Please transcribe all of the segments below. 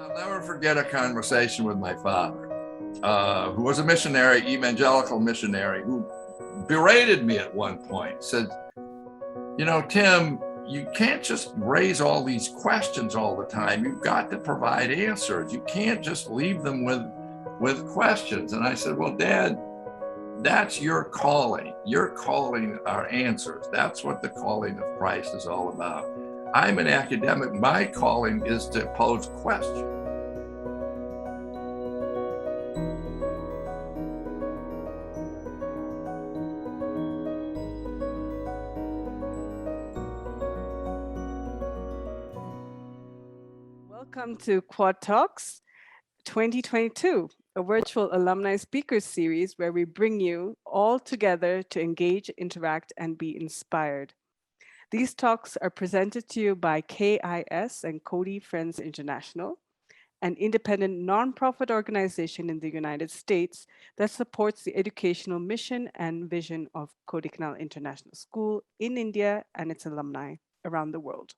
I'll never forget a conversation with my father, who was a missionary, evangelical missionary, who berated me at one point, said, you know, Tim, you can't just raise all these questions all the time. You've got to provide answers. You can't just leave them with questions. And I said, well, Dad, that's your calling. Your calling are answers. That's what the calling of Christ is all about. I'm an academic. My calling is to pose questions. Welcome to Quad Talks 2022, a virtual alumni speakers series where we bring you all together to engage, interact, and be inspired. These talks are presented to you by KIS and Cody Friends International, an independent nonprofit organization in the United States that supports the educational mission and vision of Kodaikanal International School in India and its alumni around the world.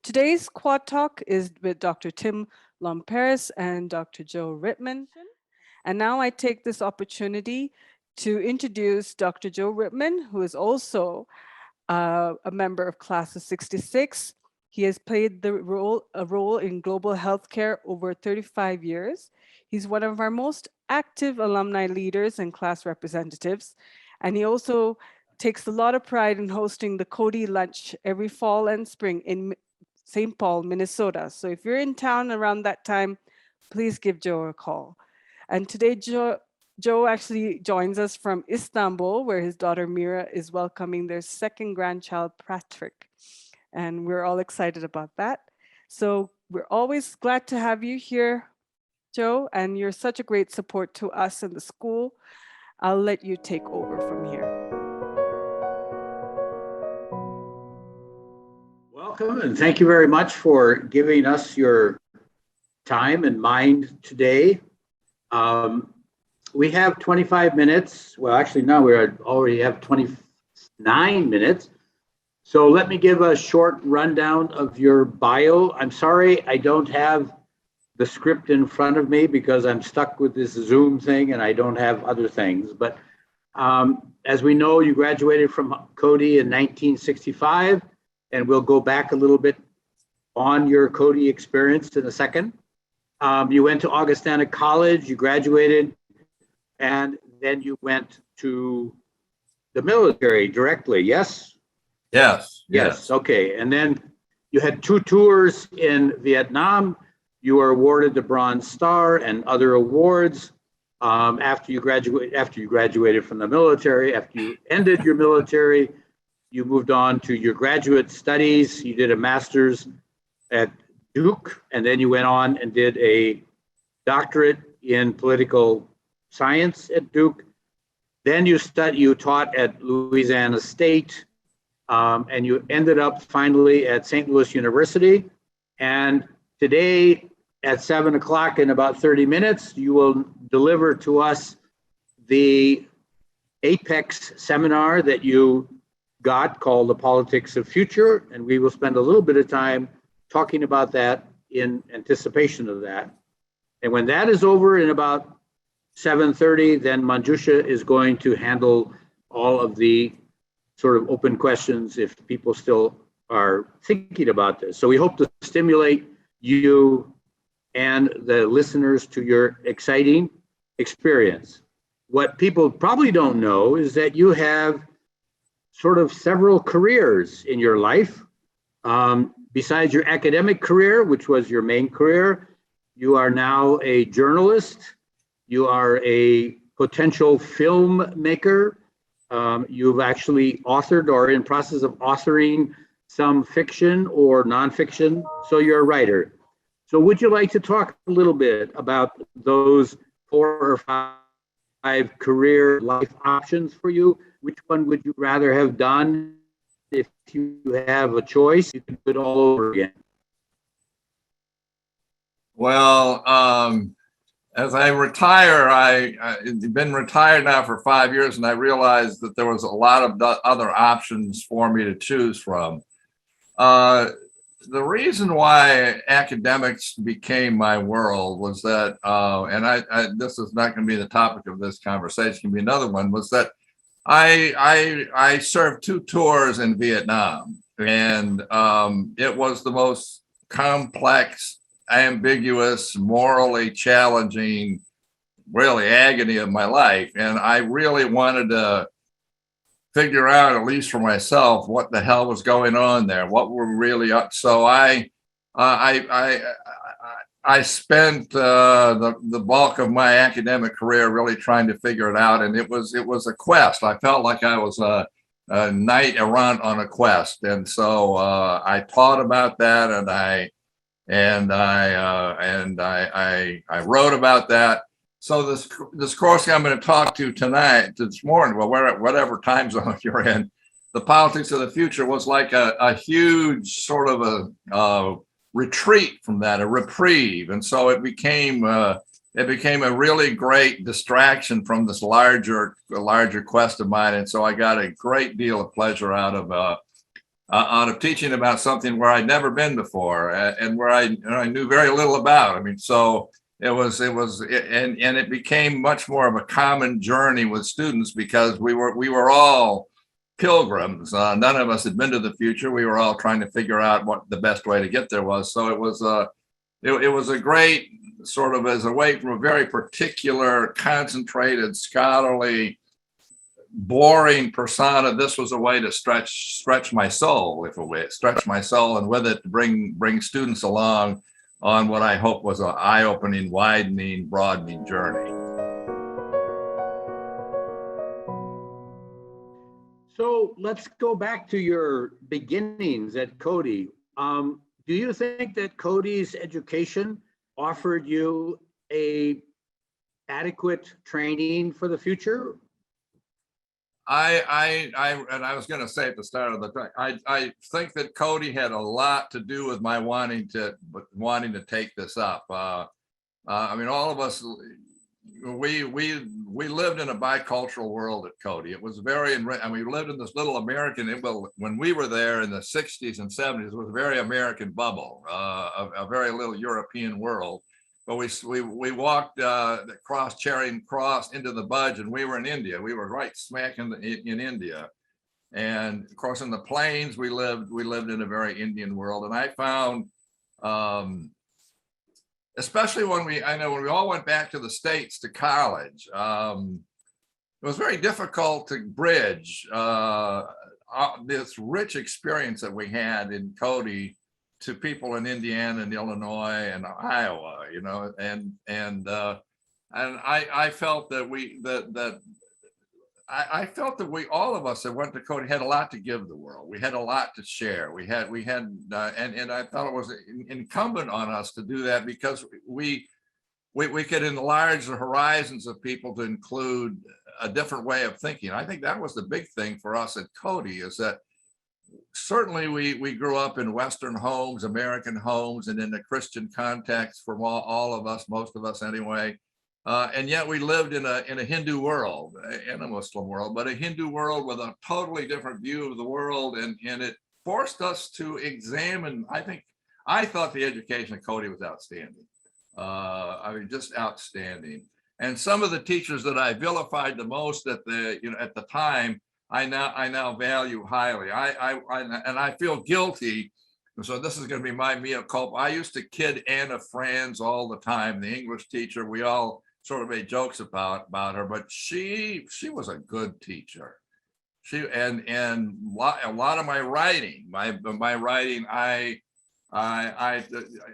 Today's Quad Talk is with Dr. Tim Lomperis and Dr. Joe Rittman. And now I take this opportunity to introduce Dr. Joe Rittman, who is also a member of Class of 66. He has played a role in global healthcare over 35 years. He's one of our most active alumni leaders and class representatives. And he also takes a lot of pride in hosting the Cody Lunch every fall and spring in St. Paul, Minnesota. So if you're in town around that time, please give Joe a call. And today, Joe actually joins us from Istanbul, where his daughter Mira is welcoming their second grandchild, Patrick. And we're all excited about that. So we're always glad to have you here, Joe, and you're such a great support to us and the school. I'll let you take over from here. Welcome, and thank you very much for giving us your time and mind today. We have 25 minutes. Well, actually, now we already have 29 minutes. So let me give a short rundown of your bio. I'm sorry I don't have the script in front of me because I'm stuck with this Zoom thing and I don't have other things. But as we know, you graduated from Cody in 1965. And we'll go back a little bit on your Cody experience in a second. You went to Augustana College, you graduated, and then you went to the military directly, yes? Yes. Okay, and then you had 2 tours in Vietnam. You were awarded the Bronze Star and other awards after you graduated from the military, after you ended your military. You moved on to your graduate studies. You did a master's at Duke, and then you went on and did a doctorate in political science at Duke. Then you taught at Louisiana State, and you ended up finally at St. Louis University. And today at 7 o'clock in about 30 minutes, you will deliver to us the Apex seminar that you got called The Politics of Future, and we will spend a little bit of time talking about that in anticipation of that. And when that is over in about 7:30, then Manjusha is going to handle all of the sort of open questions if people still are thinking about this. So we hope to stimulate you and the listeners to your exciting experience. What people probably don't know is that you have sort of several careers in your life. Besides your academic career, which was your main career, you are now a journalist. You are a potential filmmaker. You've actually authored or are in process of authoring some fiction or nonfiction. So you're a writer. So would you like to talk a little bit about those 4 or 5 career life options for you? Which one would you rather have done? If you have a choice, you can do it all over again. Well, as I retire, I've been retired now for 5 years, and I realized that there was a lot of other options for me to choose from. the reason why academics became my world was that, and this is not going to be the topic of this conversation, it can be another one, was that I served 2 tours in Vietnam, and it was the most complex, ambiguous, morally challenging, really agony of my life. And I really wanted to figure out, at least for myself, what the hell was going on there, what were really up. So I spent the bulk of my academic career really trying to figure it out, and it was a quest. I felt like I was a knight errant on a quest, and so I taught about that, and I wrote about that. So this course I'm going to talk to tonight, this morning, well, whatever time zone you're in, the politics of the future was like a huge sort of a retreat from that, a reprieve, and so it became a really great distraction from this larger quest of mine. And so I got a great deal of pleasure out of teaching about something where I'd never been before, and where I knew very little about. I mean, so it became much more of a common journey with students, because we were all pilgrims. None of us had been to the future. We were all trying to figure out what the best way to get there was. So it was a great sort of, as a way from a very particular, concentrated, scholarly, boring persona. This was a way to stretch my soul, stretch my soul, and with it bring students along on what I hope was an eye-opening, widening, broadening journey. So let's go back to your beginnings at Cody. Do you think that Cody's education offered you a adequate training for the future? I was going to say at the start of the talk, I think that Cody had a lot to do with my wanting to take this up. I mean, all of us, we lived in a bicultural world at Cody. It was very, I mean, we lived in this little American, when we were there in the 60s and 70s, it was a very American bubble, a very little European world. But we walked across Charing Cross into the Budge, and we were in India. We were right smack in India. And of course, in the plains, we lived in a very Indian world. And I found, especially when we all went back to the States to college, it was very difficult to bridge this rich experience that we had in Cody to people in Indiana and Illinois and Iowa, you know, and I felt that I felt that we, all of us that went to Cody, had a lot to give the world. We had a lot to share. We had and I thought it was incumbent on us to do that, because we could enlarge the horizons of people to include a different way of thinking. I think that was the big thing for us at Cody, is that certainly we grew up in Western homes, American homes, and in a Christian context for all of us, most of us anyway. And yet we lived in a Hindu world, in a Muslim world, but a Hindu world with a totally different view of the world. And it forced us to examine. I thought the education at Cody was outstanding. I mean, just outstanding. And some of the teachers that I vilified the most at the time, I now value highly. I feel guilty. So this is going to be my mea culpa. I used to kid Anna Franz all the time, the English teacher. We all sort of made jokes about her, but she was a good teacher. And a lot of my writing,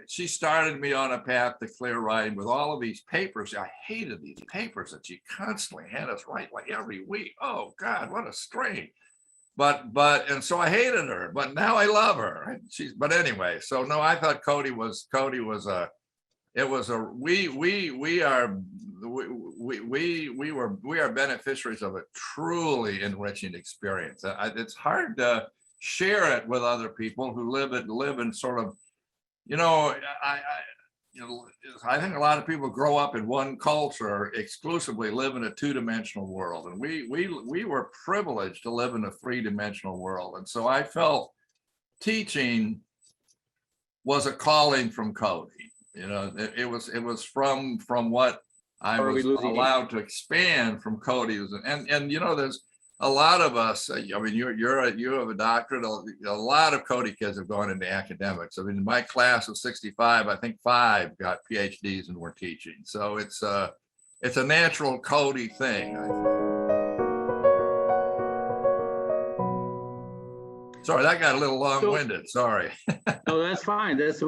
she started me on a path to clear writing with all of these papers. I hated these papers that she constantly had us write like every week. Oh God, what a strain. And so I hated her, but now I love her. But anyway, so no, I thought we are beneficiaries of a truly enriching experience. It's hard to share it with other people who live in sort of, I think a lot of people grow up in one culture, exclusively live in a two-dimensional world, and we were privileged to live in a three-dimensional world. And so I felt teaching was a calling from Cody. You know, it was from what I was allowed to expand from Cody's, and you know, there's a lot of us. I mean, you have a doctorate. A lot of Cody kids have gone into academics. I mean, in my class of 65, I think 5 got PhDs and were teaching. So it's a natural Cody thing. Sorry, that got a little long-winded. Sorry. No, that's fine. That's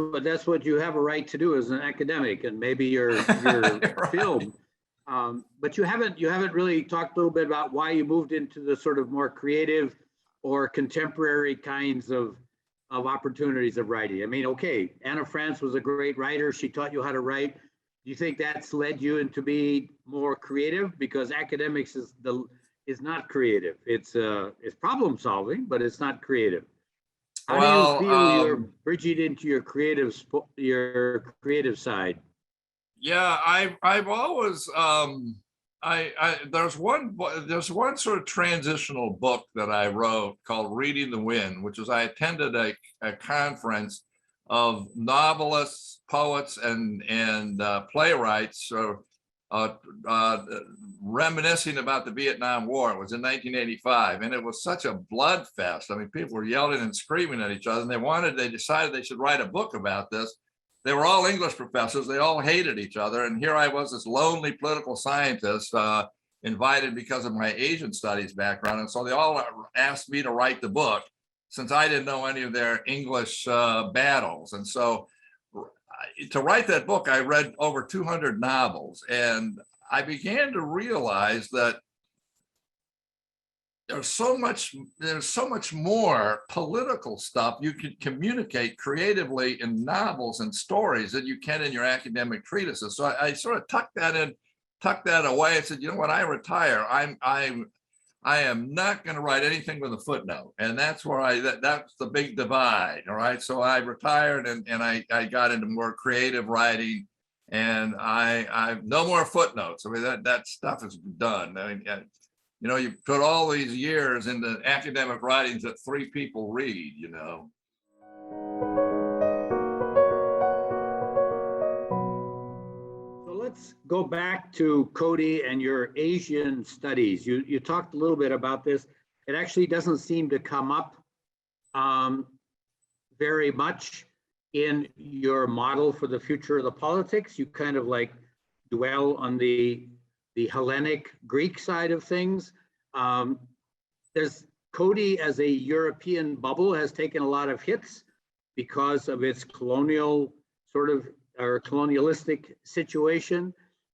what you have a right to do as an academic, and maybe you're right. Film. But you haven't really talked a little bit about why you moved into the sort of more creative or contemporary kinds of opportunities of writing. I mean, okay, Anna France was a great writer. She taught you how to write. Do you think that's led you into be more creative? Because academics is not creative. It's problem solving, but it's not creative. How do you feel you're bridging into your creative side? Yeah, I've always there's one sort of transitional book that I wrote called Reading the Wind, which was I attended a conference of novelists, poets, and playwrights reminiscing about the Vietnam War. It was in 1985, and it was such a blood fest. I mean, people were yelling and screaming at each other, and they decided they should write a book about this. They were all English professors. They all hated each other. And here I was, this lonely political scientist, invited because of my Asian studies background. And so they all asked me to write the book, since I didn't know any of their English battles. And so to write that book, I read over 200 novels. And I began to realize that there's so much more political stuff you can communicate creatively in novels and stories than you can in your academic treatises. So I sort of tucked that away. I said, you know, when I retire, I am not going to write anything with a footnote. And that's where that's the big divide. All right. So I retired and I got into more creative writing, and I no more footnotes. I mean, that stuff is done. I mean, you know, you put all these years into academic writings that 3 people read, you know. So let's go back to Cody and your Asian studies. You talked a little bit about this. It actually doesn't seem to come up very much in your model for the future of the politics. You kind of like dwell on the Hellenic Greek side of things. There's Cody as a European bubble has taken a lot of hits because of its colonial sort of or colonialistic situation.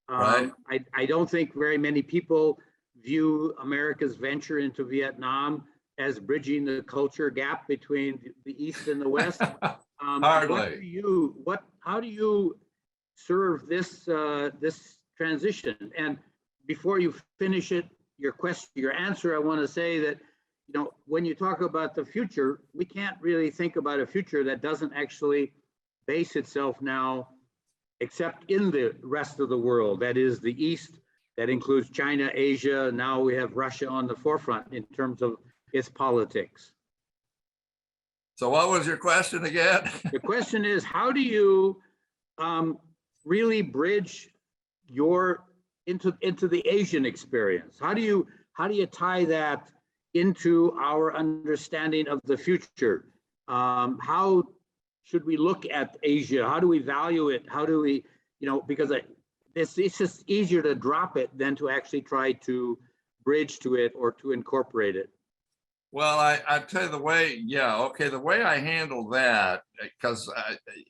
Right. I don't think very many people view America's venture into Vietnam as bridging the culture gap between the East and the West. Hardly. How do you serve this transition? And before you finish your answer, I want to say that, you know, when you talk about the future, we can't really think about a future that doesn't actually base itself now, except in the rest of the world. That is the East, that includes China, Asia. Now we have Russia on the forefront in terms of its politics. So what was your question again? The question is, how do you really bridge into the Asian experience? How do you tie that into our understanding of the future? How should we look at Asia? How do we value it? How do we, you know, because it's just easier to drop it than to actually try to bridge to it or to incorporate it. Well, I tell you the way I handled that, because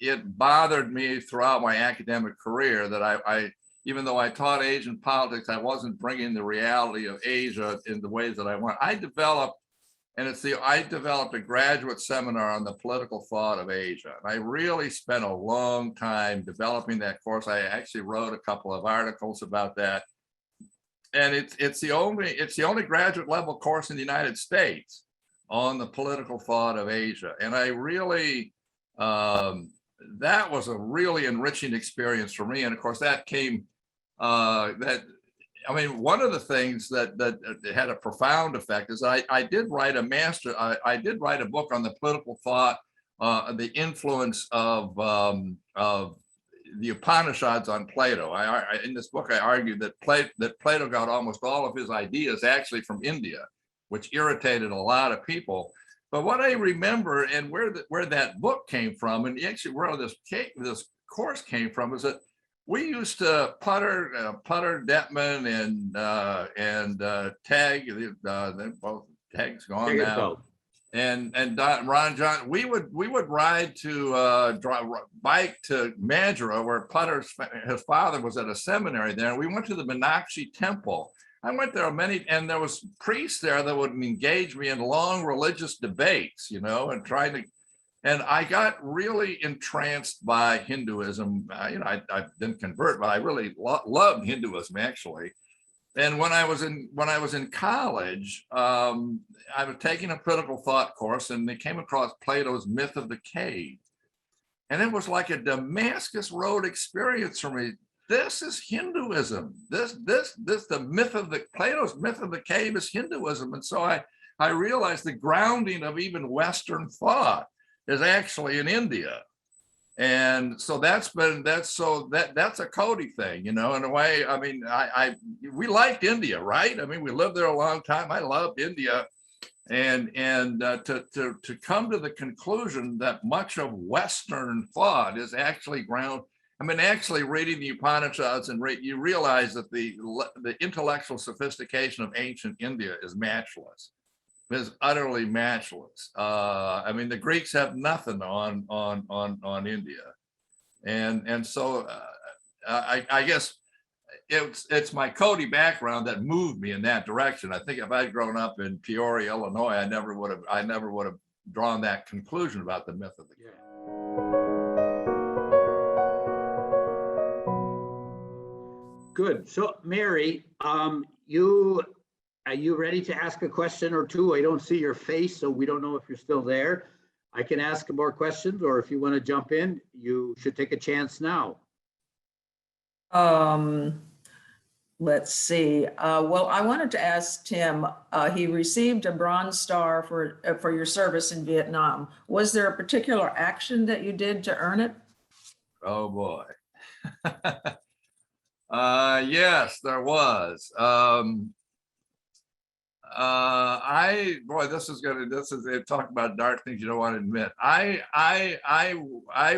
it bothered me throughout my academic career that I even though I taught Asian politics, I wasn't bringing the reality of Asia in the ways that I want. I developed a graduate seminar on the political thought of Asia. And I really spent a long time developing that course. I actually wrote a couple of articles about that. And it's the only graduate level course in the United States on the political thought of Asia. And I really, that was a really enriching experience for me. And of course that came, one of the things that had a profound effect is I did write a book on the political thought the influence of the Upanishads on Plato. In this book, I argued that Plato got almost all of his ideas actually from India, which irritated a lot of people. But what I remember, and where that book came from, and actually where this course came from, is that we used to putter Detman and Tag. Both Tag's gone now. And Ron John, we would ride to bike to Madras, where his father was at a seminary there. And we went to the Meenakshi Temple. I went there and there was priests there that would engage me in long religious debates, and and I got really entranced by Hinduism. I didn't convert, but I really loved Hinduism actually. And when I was in college, I was taking a critical thought course, and they came across Plato's Myth of the Cave, and it was like a Damascus Road experience for me. This is Hinduism. The myth of Plato's Myth of the Cave is Hinduism, and so I realized the grounding of even Western thought is actually in India. And so that's a Cody thing, in a way. I mean, we liked India, right? I mean, we lived there a long time. I loved India, and to come to the conclusion that much of Western thought is actually actually reading the Upanishads, and you realize that the intellectual sophistication of ancient India is matchless. Is utterly matchless. The Greeks have nothing on India, and so I guess it's my Cody background that moved me in that direction. I think if I'd grown up in Peoria, Illinois, I never would have drawn that conclusion about the myth of the cave. Good. So, Mary, are you ready to ask a question or two? I don't see your face, so we don't know if you're still there. I can ask more questions, or if you want to jump in, you should take a chance now. Let's see. Well, I wanted to ask Tim, he received a Bronze Star for your service in Vietnam. Was there a particular action that you did to earn it? Oh, boy. Yes, there was. This is talk about dark things you don't want to admit. I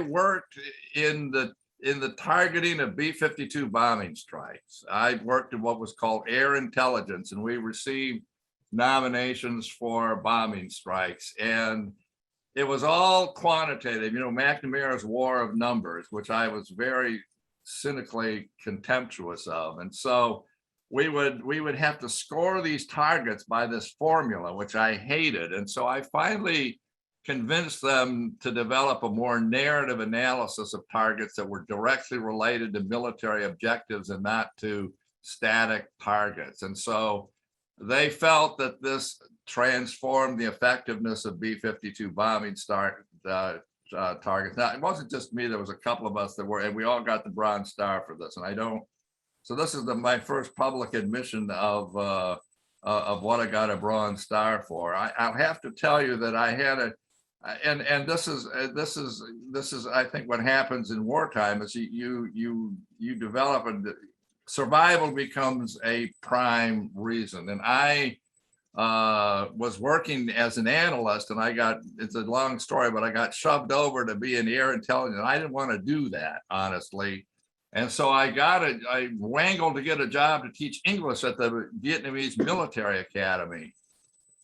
worked in the targeting of B-52 bombing strikes. I worked in what was called air intelligence, and we received nominations for bombing strikes, and it was all quantitative. McNamara's War of Numbers, which I was very cynically contemptuous of, and so we would have to score these targets by this formula, which I hated. And so I finally convinced them to develop a more narrative analysis of targets that were directly related to military objectives and not to static targets. And so they felt that this transformed the effectiveness of B-52 bombing targets. Now, it wasn't just me. There was a couple of us that were, and we all got the Bronze Star for this. And so this is my first public admission of what I got a Bronze Star for. I'll have to tell you that I had and this is I think what happens in wartime is you develop, and survival becomes a prime reason. And I was working as an analyst, and it's a long story, but I got shoved over to be in air intelligence. I didn't want to do that, honestly. And so I wangled to get a job to teach English at the Vietnamese Military Academy.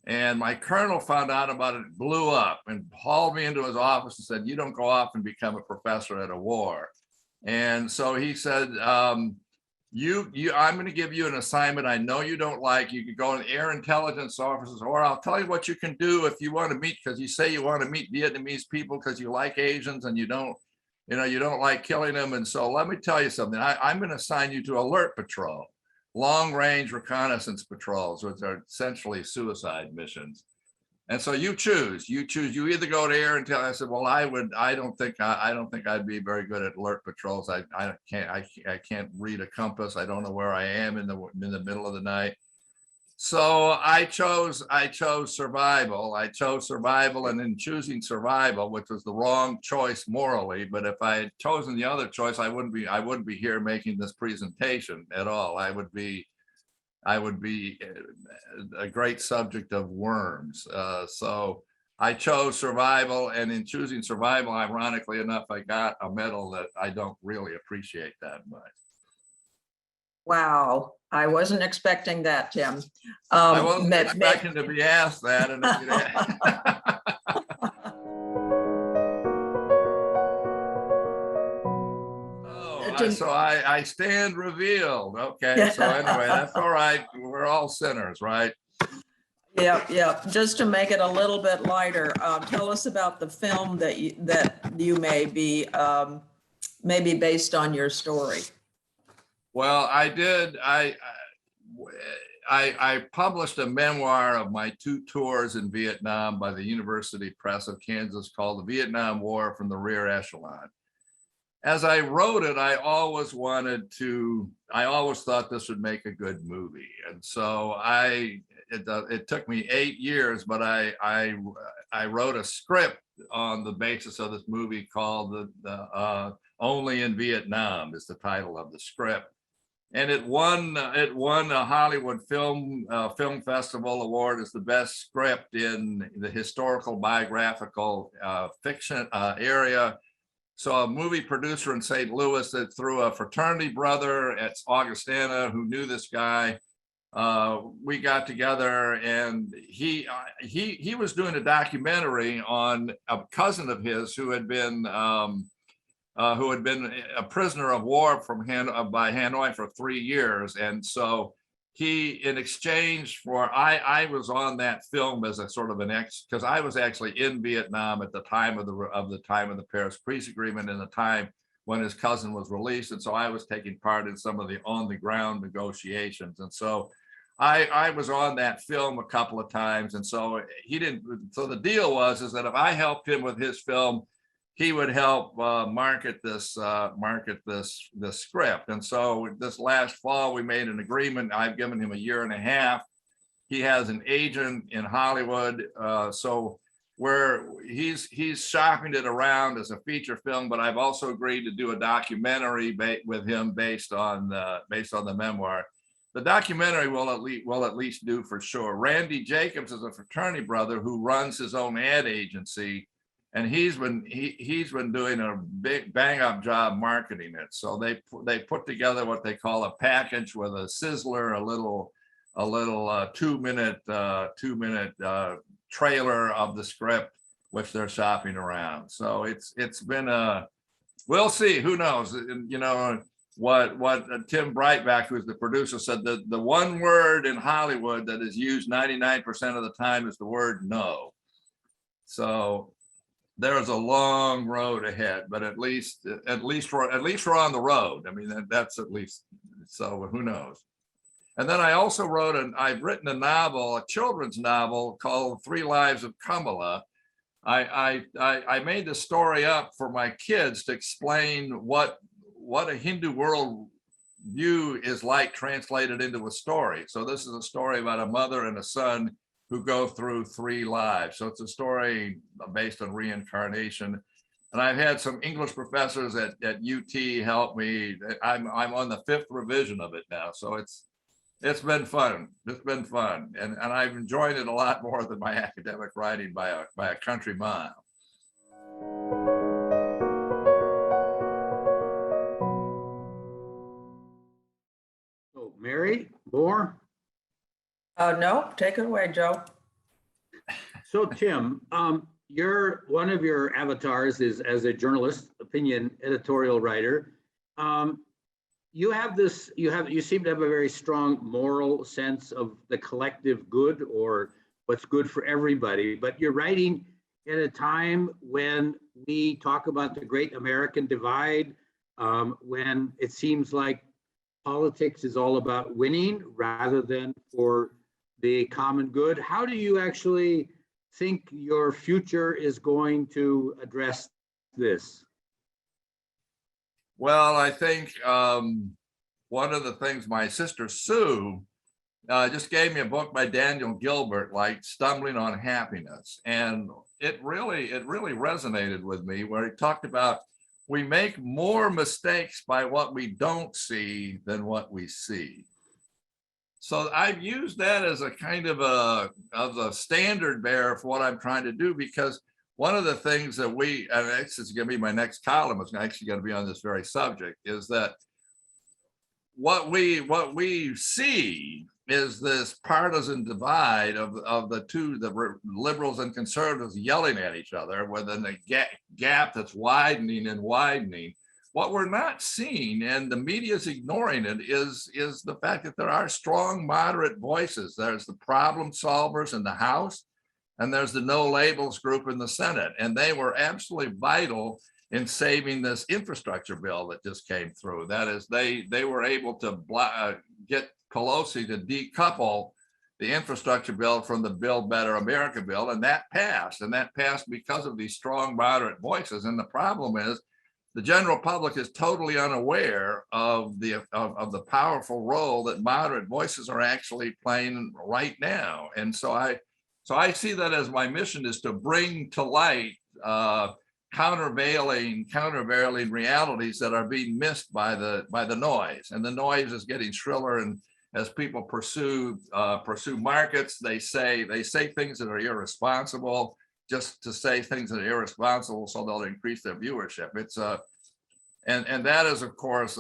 And my colonel found out about it, blew up, and hauled me into his office and said, "You don't go off and become a professor at a war." And so he said, I'm going to give you an assignment I know you don't like. You could go in air intelligence officers, or I'll tell you what you can do if you want to meet, because you say you want to meet Vietnamese people because you like Asians and you don't like killing them. And so let me tell you something. I'm going to assign you to alert patrol, long range reconnaissance patrols, which are essentially suicide missions. And so you choose. You either go to air intel. I said, well, I don't think I'd be very good at alert patrols. I can't read a compass. I don't know where I am in the middle of the night. So I chose survival. I chose survival, and in choosing survival, which was the wrong choice morally, but if I had chosen the other choice, I wouldn't be here making this presentation at all. I would be a great subject of worms. So I chose survival, and in choosing survival, ironically enough, I got a medal that I don't really appreciate that much. Wow, I wasn't expecting that, Tim. I wasn't expecting to be asked that. And so I stand revealed. Okay, so anyway, that's all right. We're all sinners, right? Yep. Just to make it a little bit lighter, tell us about the film that you may be maybe based on your story. Well, I did. I published a memoir of my 2 tours in Vietnam by the University Press of Kansas called The Vietnam War from the Rear Echelon. As I wrote it, I always thought this would make a good movie. And so it took me 8 years, but I wrote a script on the basis of this movie called the Only in Vietnam is the title of the script. And it won a Hollywood Film Festival Award as the best script in the historical biographical fiction area. So a movie producer in St. Louis that through a fraternity brother at Augustana who knew this guy, we got together, and he was doing a documentary on a cousin of his who had been a prisoner of war by Hanoi for 3 years. And so he, in exchange for, I was on that film as a sort of an because I was actually in Vietnam at the time of the Paris Peace Agreement and the time when his cousin was released. And so I was taking part in some of the on the ground negotiations. And so I was on that film a couple of times. And so so the deal is that if I helped him with his film, he would help market this script. And so this last fall, we made an agreement. I've given him 1.5 years. He has an agent in Hollywood. So he's shopping it around as a feature film, but I've also agreed to do a documentary with him based on the memoir. The documentary will at least do for sure. Randy Jacobs is a fraternity brother who runs his own ad agency. And he's been doing a big bang up job marketing it. So they put together what they call a package with a sizzler, a little 2-minute trailer of the script, which they're shopping around. So it's been we'll see. Who knows? You know what Tim Breitbach, who's the producer, said that the one word in Hollywood that is used 99% of the time is the word no. So there's a long road ahead, but at least we're on the road. I mean, that's at least, so who knows? And then I also I've written a novel, a children's novel called 3 Lives of Kamala. I made the story up for my kids to explain what a Hindu world view is like translated into a story. So this is a story about a mother and a son who go through 3 lives. So it's a story based on reincarnation. And I've had some English professors at UT help me. I'm on the 5th revision of it now. So it's been fun. It's been fun. And I've enjoyed it a lot more than my academic writing by a country mile. So Mary, more? No, take it away, Joe. So Tim, one of your avatars is as a journalist, opinion editorial writer. You seem to have a very strong moral sense of the collective good or what's good for everybody, but you're writing at a time when we talk about the great American divide, when it seems like politics is all about winning rather than for the common good. How do you actually think your future is going to address this? Well, I think one of the things my sister Sue just gave me a book by Daniel Gilbert, like Stumbling on Happiness. And it really resonated with me, where he talked about we make more mistakes by what we don't see than what we see. So I've used that as a kind of a standard bearer for what I'm trying to do, because one of the things that and this is going to be my next column, is actually going to be on this very subject, is that what we see is this partisan divide of the liberals and conservatives yelling at each other, within a gap that's widening and widening. What we're not seeing, and the media is ignoring it, is the fact that there are strong moderate voices. There's the problem solvers in the House, and there's the no labels group in the Senate, and they were absolutely vital in saving this infrastructure bill that just came through. That is, they were able to get Pelosi to decouple the infrastructure bill from the Build Better America bill, and that passed. And that passed because of these strong moderate voices. And the problem is, the general public is totally unaware of the powerful role that moderate voices are actually playing right now. And so I see that as my mission, is to bring to light countervailing realities that are being missed by the noise. And the noise is getting shriller, and as people pursue markets, they say things that are irresponsible, just to say things that are irresponsible so they'll increase their viewership. It's and that is of course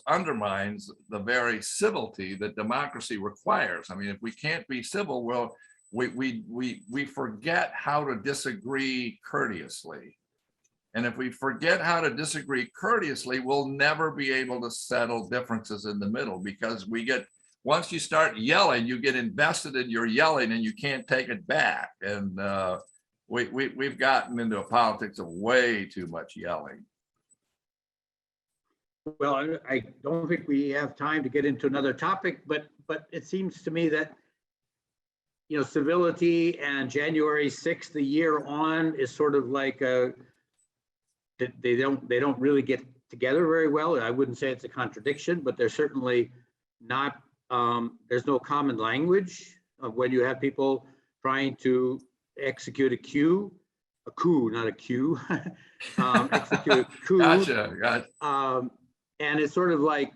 undermines the very civility that democracy requires. I mean, if we can't be civil, well, we forget how to disagree courteously. And if we forget how to disagree courteously, we'll never be able to settle differences in the middle, because once you start yelling, you get invested in your yelling and you can't take it back. And we've gotten into a politics of way too much yelling. Well, I don't think we have time to get into another topic, but it seems to me that, civility and January 6th, the year on, is sort of like they don't really get together very well. I wouldn't say it's a contradiction, but they're certainly not. There's no common language of when you have people trying to execute a coup, not a queue, execute a coup. Gotcha. And it's sort of like,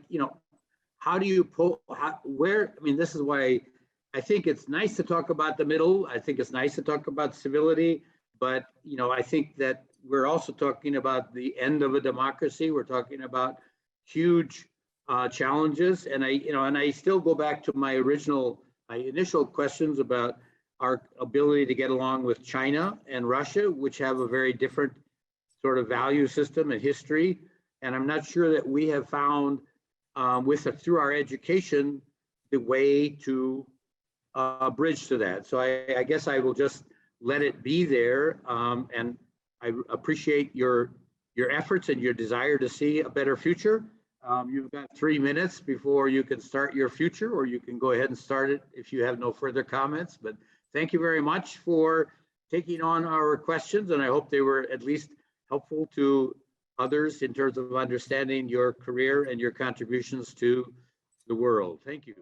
how do you this is why I think it's nice to talk about the middle. I think it's nice to talk about civility, but, I think that we're also talking about the end of a democracy. We're talking about huge challenges. And I still go back to my initial questions about our ability to get along with China and Russia, which have a very different sort of value system and history. And I'm not sure that we have found through our education, the way to bridge to that. So I guess I will just let it be there. And I appreciate your efforts and your desire to see a better future. You've got 3 minutes before you can start your future, or you can go ahead and start it if you have no further comments. But thank you very much for taking on our questions. And I hope they were at least helpful to others in terms of understanding your career and your contributions to the world. Thank you.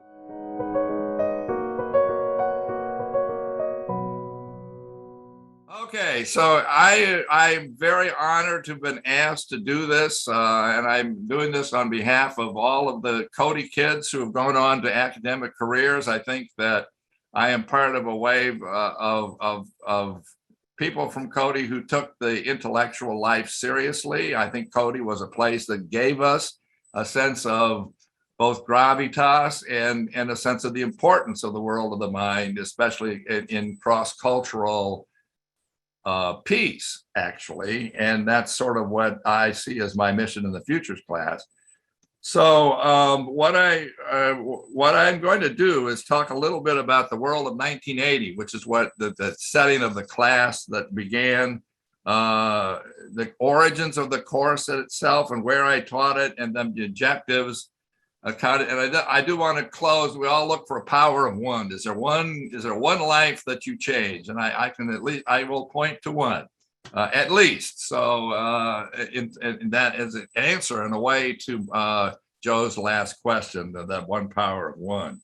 Okay, so I'm very honored to have been asked to do this, and I'm doing this on behalf of all of the Cody kids who have gone on to academic careers. I think that I am part of a wave of people from Cody who took the intellectual life seriously. I think Cody was a place that gave us a sense of both gravitas and a sense of the importance of the world of the mind, especially in cross-cultural peace, actually. And that's sort of what I see as my mission in the futures class. So what I'm going to do is talk a little bit about the world of 1980, which is what the setting of the class that began, the origins of the course itself and where I taught it, and then the objectives. And I do want to close. We all look for a power of one. Is there one life that you change? And I will point to one, at least. So in that is an answer in a way to Joe's last question, that one power of one.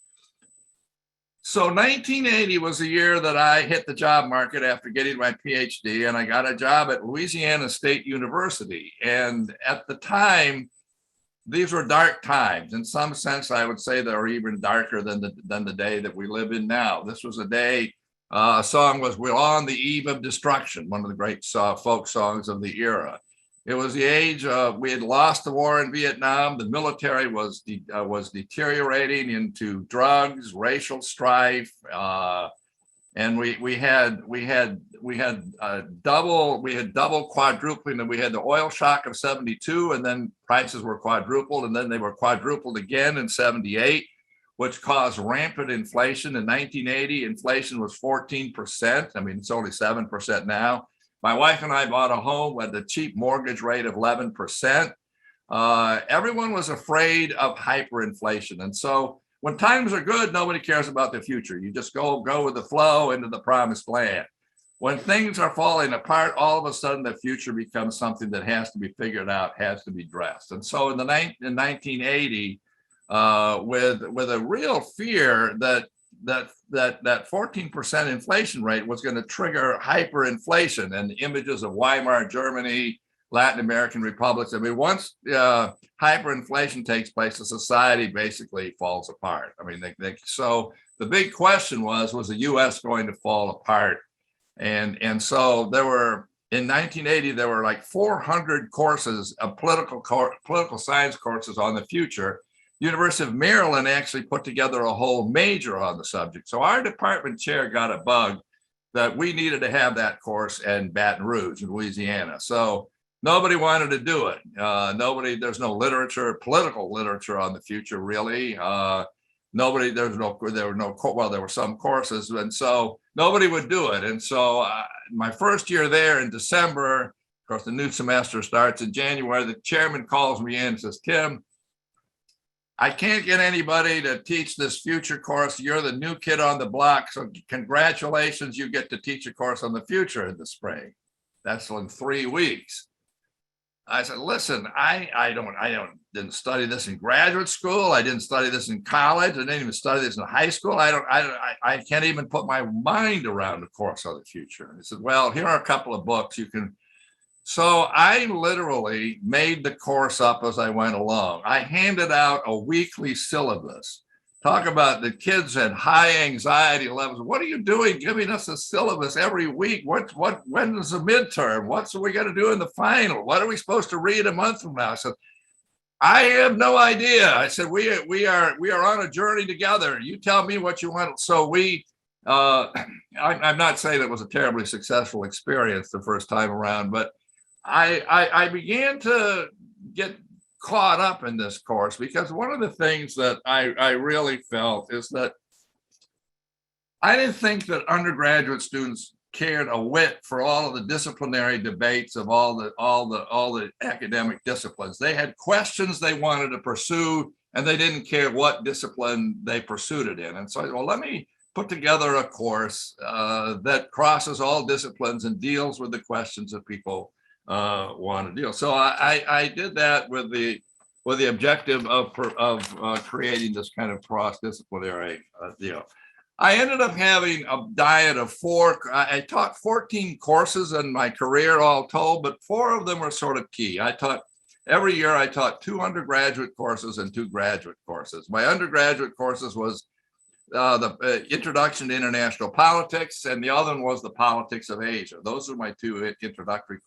So 1980 was the year that I hit the job market after getting my PhD, and I got a job at Louisiana State University. And at the time, these were dark times. In some sense, I would say they were even darker than the day that we live in now. This was a day, a song was "We're on the Eve of Destruction," one of the great folk songs of the era. It was the age of, we had lost the war in Vietnam. The military was deteriorating into drugs, racial strife, and we had double quadrupling, and we had the oil shock of 72, and then prices were quadrupled, and then they were quadrupled again in 78, which caused rampant inflation. In 1980, inflation was 14%. I mean, it's only 7% now. My wife and I bought a home with a cheap mortgage rate of 11%. Everyone was afraid of hyperinflation. And so when times are good, nobody cares about the future. You just go with the flow into the promised land. When things are falling apart, all of a sudden the future becomes something that has to be figured out, has to be dressed. And so in 1980, with a real fear that 14% inflation rate was going to trigger hyperinflation, and images of Weimar Germany, Latin American republics. I mean, once hyperinflation takes place, the society basically falls apart. I mean, so the big question was the U.S. going to fall apart? And so there were, in 1980, there were like 400 courses of political science courses on the future. University of Maryland actually put together a whole major on the subject. So our department chair got a bug that we needed to have that course in Baton Rouge in Louisiana. So nobody wanted to do it. There's no literature, political literature on the future, really. There were some courses, and so nobody would do it. And so my first year there in December, of course, the new semester starts in January, the chairman calls me in and says, "Tim, I can't get anybody to teach this future course. You're the new kid on the block. So congratulations, you get to teach a course on the future in the spring." That's in 3 weeks. I said, "Listen, I didn't study this in graduate school. I didn't study this in college. I didn't even study this in high school. I can't even put my mind around a course on the future." And he said, "Well, here are a couple of books you can." So I literally made the course up as I went along. I handed out a weekly syllabus. Talk about the kids had high anxiety levels. "What are you doing giving us a syllabus every week? When is the midterm? What's we got to do in the final? What are we supposed to read a month from now?" I said, "I have no idea." I said, we are on a journey together. You tell me what you want. So I'm not saying it was a terribly successful experience the first time around, but I began to get caught up in this course, because one of the things that I really felt is that I didn't think that undergraduate students cared a whit for all of the disciplinary debates of all the academic disciplines. They had questions they wanted to pursue, and they didn't care what discipline they pursued it in. And so, well, let me put together a course that crosses all disciplines and deals with the questions that people want to deal. So I did that with the objective of creating this kind of cross-disciplinary deal. I ended up having a diet of I taught 14 courses in my career all told, but 4 of them were sort of key. Every year I taught 2 undergraduate courses and 2 graduate courses. My undergraduate courses was the Introduction to International Politics, and the other one was the Politics of Asia. Those are my 2 introductory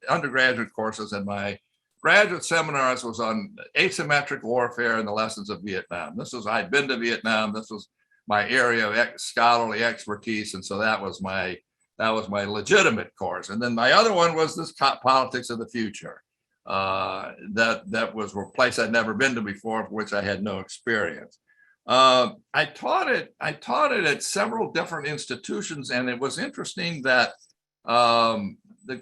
undergraduate courses, and my graduate seminars was on asymmetric warfare and the lessons of Vietnam. I'd been to Vietnam. This was my area of scholarly expertise, and so that was my legitimate course. And then my other one was this Politics of the Future. That was a place I'd never been to before, for which I had no experience. I taught it at several different institutions, and it was interesting that the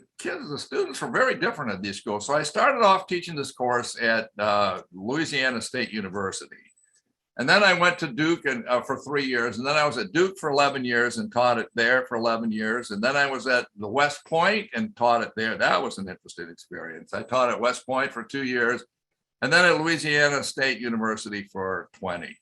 students were very different at these schools. So I started off teaching this course at Louisiana State University. And then I went to Duke for 3 years, and then I was at Duke for 11 years and taught it there for 11 years. And then I was at the West Point and taught it there. That was an interesting experience. I taught at West Point for 2 years, and then at Louisiana State University for 20.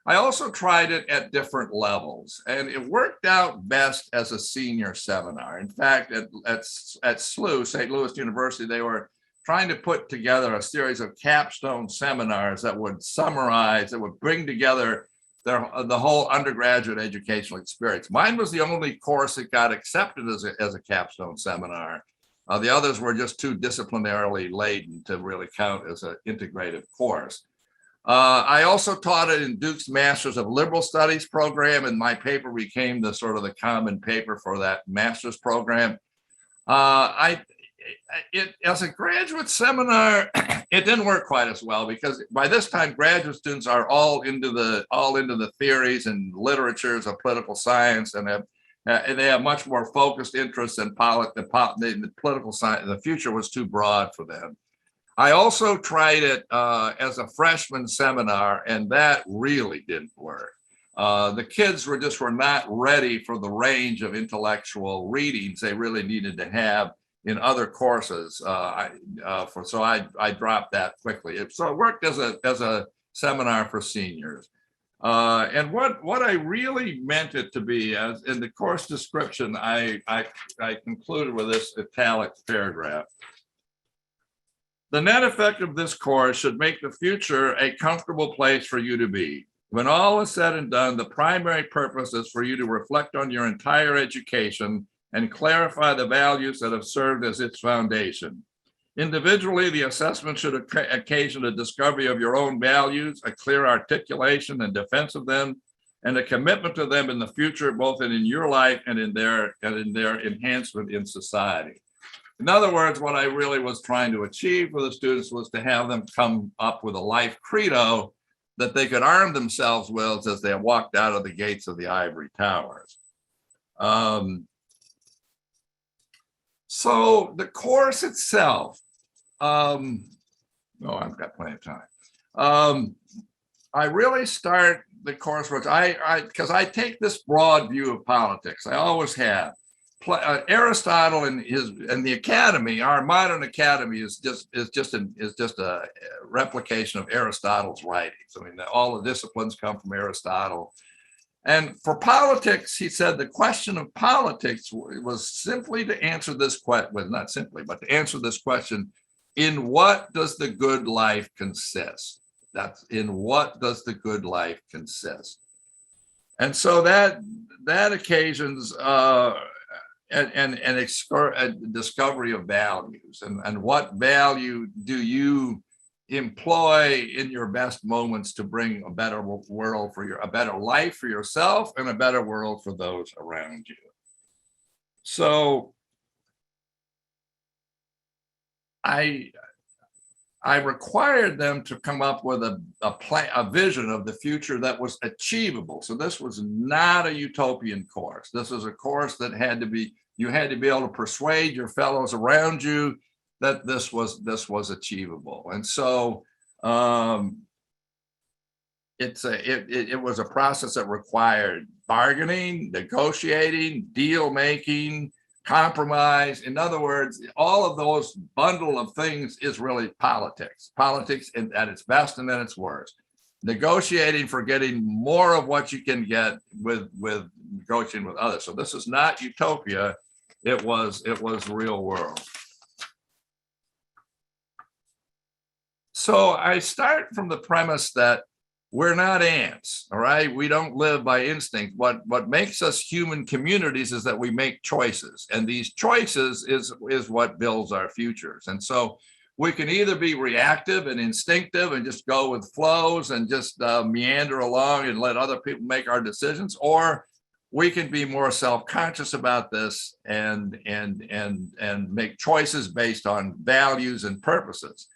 I also tried it at different levels, and it worked out best as a senior seminar. In fact, at SLU, St. Louis University, they were trying to put together a series of capstone seminars that would summarize, that would bring together the whole undergraduate educational experience. Mine was the only course that got accepted as a capstone seminar. The others were just too disciplinarily laden to really count as an integrative course. I also taught it in Duke's Masters of Liberal Studies program, and my paper became the sort of the common paper for that master's program. As a graduate seminar, it didn't work quite as well, because by this time graduate students are all into the theories and literatures of political science, and they have much more focused interests in the political science. The future was too broad for them. I also tried it as a freshman seminar, and that really didn't work. The kids were not ready for the range of intellectual readings they really needed to have in other courses. So I dropped that quickly. So it worked as a seminar for seniors. And what I really meant it to be, as in the course description, I concluded with this italic paragraph. The net effect of this course should make the future a comfortable place for you to be. When all is said and done, the primary purpose is for you to reflect on your entire education and clarify the values that have served as its foundation. Individually, the assessment should occasion a discovery of your own values, a clear articulation and defense of them, and a commitment to them in the future, both in your life and in their enhancement in society. In other words, what I really was trying to achieve for the students was to have them come up with a life credo that they could arm themselves with as they walked out of the gates of the ivory towers. So the course itself, I've got plenty of time. I really start the course, which because I take this broad view of politics. I always have. Aristotle and the academy, our modern academy, is just a replication of Aristotle's writings. I mean, all the disciplines come from Aristotle. And for politics, he said the question of politics was simply to answer this question, well, not simply, but to answer this question: in what does the good life consist? That's in what does the good life consist? And so that occasions a discovery of values, and what value do you employ in your best moments to bring a better world a better life for yourself and a better world for those around you. So I required them to come up with a vision of the future that was achievable. So this was not a utopian course. This was a course that you had to be able to persuade your fellows around you that this was achievable. And so it was a process that required bargaining, negotiating, deal making, compromise. In other words, all of those bundle of things is really politics. Politics at its best and at its worst. Negotiating for getting more of what you can get with negotiating with others. So this is not utopia. It was real world. So I start from the premise that we're not ants, all right? We don't live by instinct. What makes us human communities is that we make choices, and these choices is what builds our futures. And so we can either be reactive and instinctive and just go with flows and just meander along and let other people make our decisions, or we can be more self-conscious about this and make choices based on values and purposes.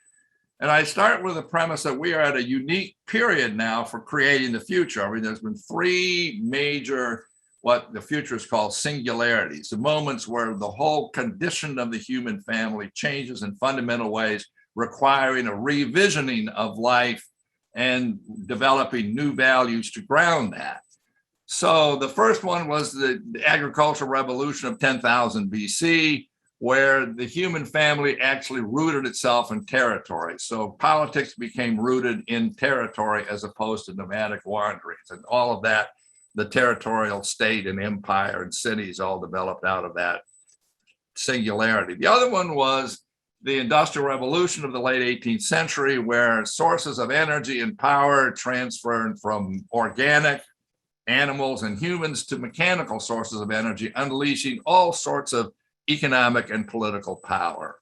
And I start with the premise that we are at a unique period now for creating the future. I mean, there's been three major, what the future is called, singularities, the moments where the whole condition of the human family changes in fundamental ways, requiring a revisioning of life and developing new values to ground that. So the first one was the agricultural revolution of 10,000 BC, where the human family actually rooted itself in territory. So politics became rooted in territory as opposed to nomadic wanderings, and all of that, the territorial state and empire and cities all developed out of that singularity. The other one was the Industrial Revolution of the late 18th century, where sources of energy and power transferred from organic animals and humans to mechanical sources of energy, unleashing all sorts of economic and political power.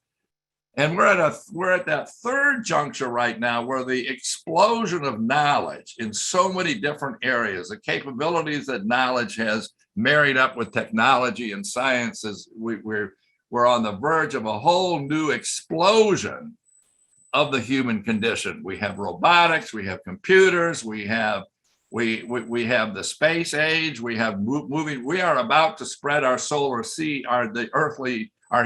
And we're at that third juncture right now where the explosion of knowledge in so many different areas, the capabilities that knowledge has married up with technology and sciences, we're on the verge of a whole new explosion of the human condition. We have robotics, we have computers, we have the space age, we have moving. We are about to spread our solar seed, our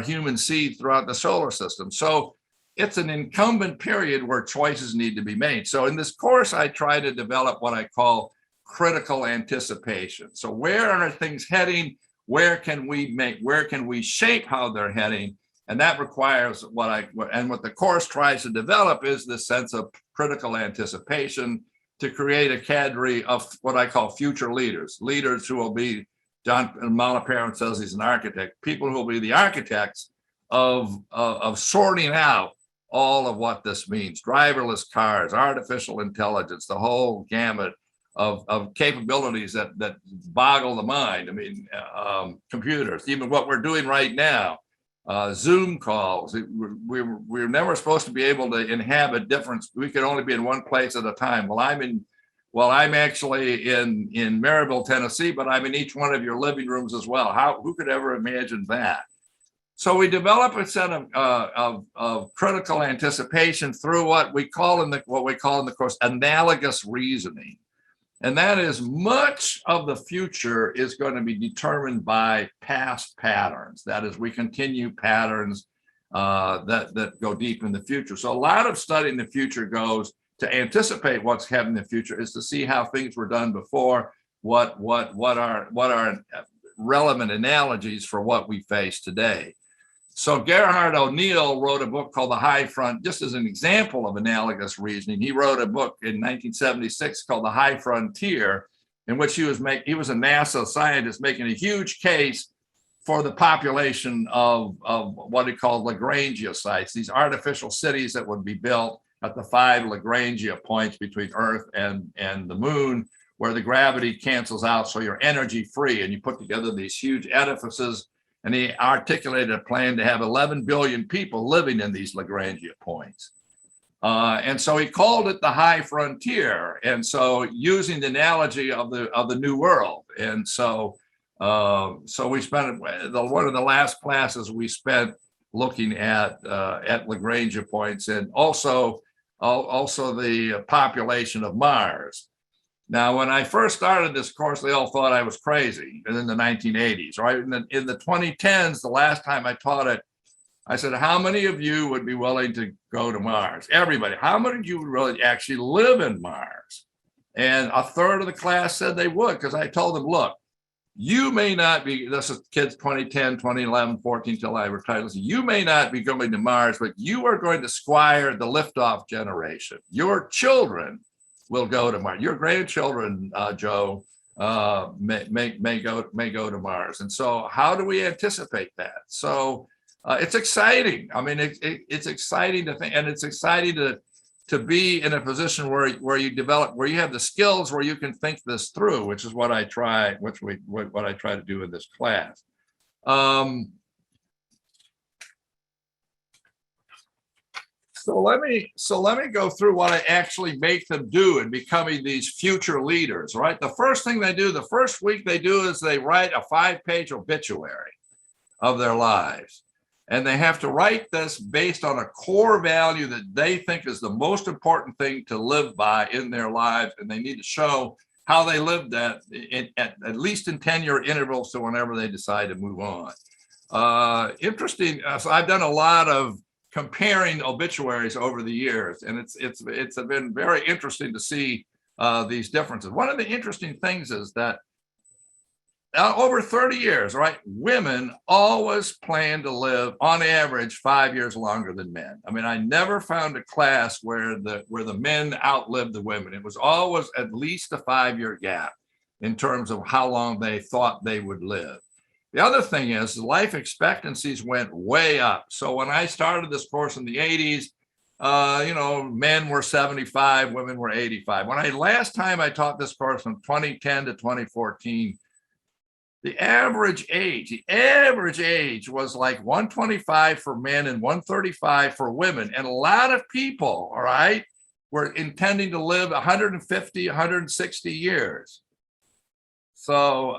human seed throughout the solar system. So it's an incumbent period where choices need to be made. So in this course, I try to develop what I call critical anticipation. So where are things heading? Where can we shape how they're heading? And that requires what the course tries to develop is this sense of critical anticipation to create a cadre of what I call future leaders who will be, John Lomperis says he's an architect, people who will be the architects of sorting out all of what this means: driverless cars, artificial intelligence, the whole gamut of capabilities that boggle the mind. I mean, computers, even what we're doing right now, Zoom calls. We're never supposed to be able to inhabit different. We could only be in one place at a time. Well, I'm actually in Maryville, Tennessee, but I'm in each one of your living rooms as well. Who could ever imagine that? So we develop a set of critical anticipation through what we call in the course analogous reasoning. And that is, much of the future is going to be determined by past patterns. That is, we continue patterns that go deep in the future. So a lot of studying the future goes to anticipate what's happening in the future, is to see how things were done before, what are relevant analogies for what we face today. So Gerhard O'Neill wrote a book called The High Front, just as an example of analogous reasoning. He wrote a book in 1976 called The High Frontier, in which he was a NASA scientist making a huge case for the population of what he called Lagrangia sites, these artificial cities that would be built at the 5 Lagrangia points between Earth and the moon, where the gravity cancels out, so you're energy free, and you put together these huge edifices. And he articulated a plan to have 11 billion people living in these Lagrangia points. And so he called it the high frontier. And so, using the analogy of the new world. And so we spent one of the last classes we spent looking at Lagrangia points, and also the population of Mars. Now, when I first started this course, they all thought I was crazy in the 1980s, right? In the 2010s, the last time I taught it, I said, how many of you would be willing to go to Mars? Everybody. How many of you would really actually live in Mars? And a third of the class said they would, because I told them, look, you may not be, this is kids 2010, 2011, 14 till I retired. Listen, you may not be going to Mars, but you are going to squire the liftoff generation. Your children will go to Mars. Your grandchildren, Joe, may go to Mars. And so, how do we anticipate that? So it's exciting. I mean, it's exciting to think, and it's exciting to be in a position where you develop, where you have the skills where you can think this through, which is what I try, what I try to do in this class. So let me go through what I actually make them do in becoming these future leaders, right? The first thing they do, the first week they do, is they write a 5-page obituary of their lives. And they have to write this based on a core value that they think is the most important thing to live by in their lives. And they need to show how they lived that at least in 10-year intervals, so whenever they decide to move on. Interesting. So I've done a lot of comparing obituaries over the years, and it's been very interesting to see these differences. One of the interesting things is that over 30 years, right? Women always plan to live on average 5 years longer than men. I mean, I never found a class where the men outlived the women. It was always at least a 5-year gap in terms of how long they thought they would live. The other thing is the life expectancies went way up. So when I started this course in the 80s, men were 75, women were 85. Last time I taught this course from 2010 to 2014, the average age was like 125 for men and 135 for women. And a lot of people, all right, were intending to live 150, 160 years. So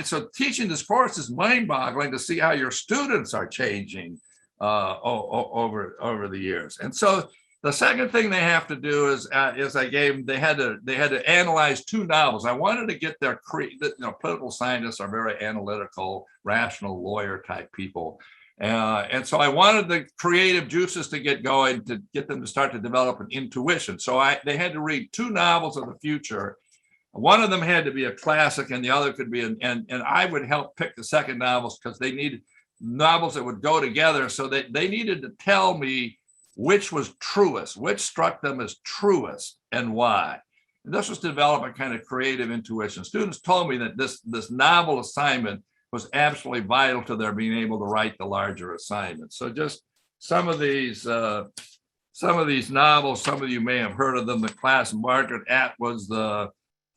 so teaching this course is mind-boggling to see how your students are changing over the years. And so the second thing they have to do is they had to analyze 2 novels. I wanted to get their political scientists are very analytical, rational, lawyer type people. And so I wanted the creative juices to get going, to get them to start to develop an intuition. So they had to read 2 novels of the future. One of them had to be a classic and the other could be, and I would help pick the second novels because they needed novels that would go together. So they needed to tell me which was truest, which struck them as truest and why. And this was to develop a kind of creative intuition. Students told me that this novel assignment was absolutely vital to their being able to write the larger assignment. So just some of these novels, some of you may have heard of them. The class Margaret Atwood's The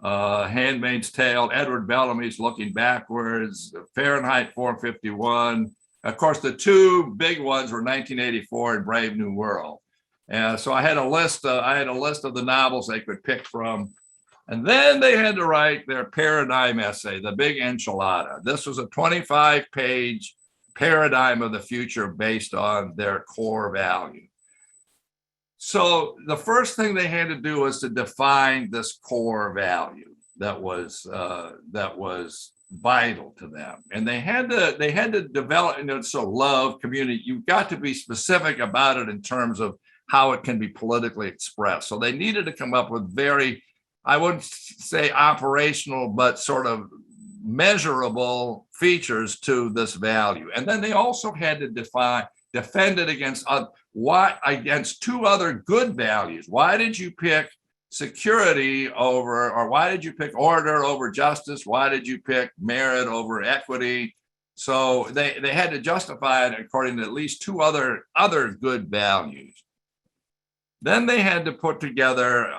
Handmaid's Tale, Edward Bellamy's Looking Backwards, Fahrenheit 451. Of course, the 2 big ones were 1984 and Brave New World. So I had a list of the novels they could pick from. And then they had to write their paradigm essay, The Big Enchilada. This was a 25-page paradigm of the future based on their core value. So the first thing they had to do was to define this core value that was vital to them, and they had to develop. So love, community. You've got to be specific about it in terms of how it can be politically expressed. So they needed to come up with very, I wouldn't say operational, but sort of measurable features to this value. And then they also had to defend it against 2 other good values. Why did you pick security over, or why did you pick order over justice? Why did you pick merit over equity? So they had to justify it according to at least 2 other good values. Then they had to put together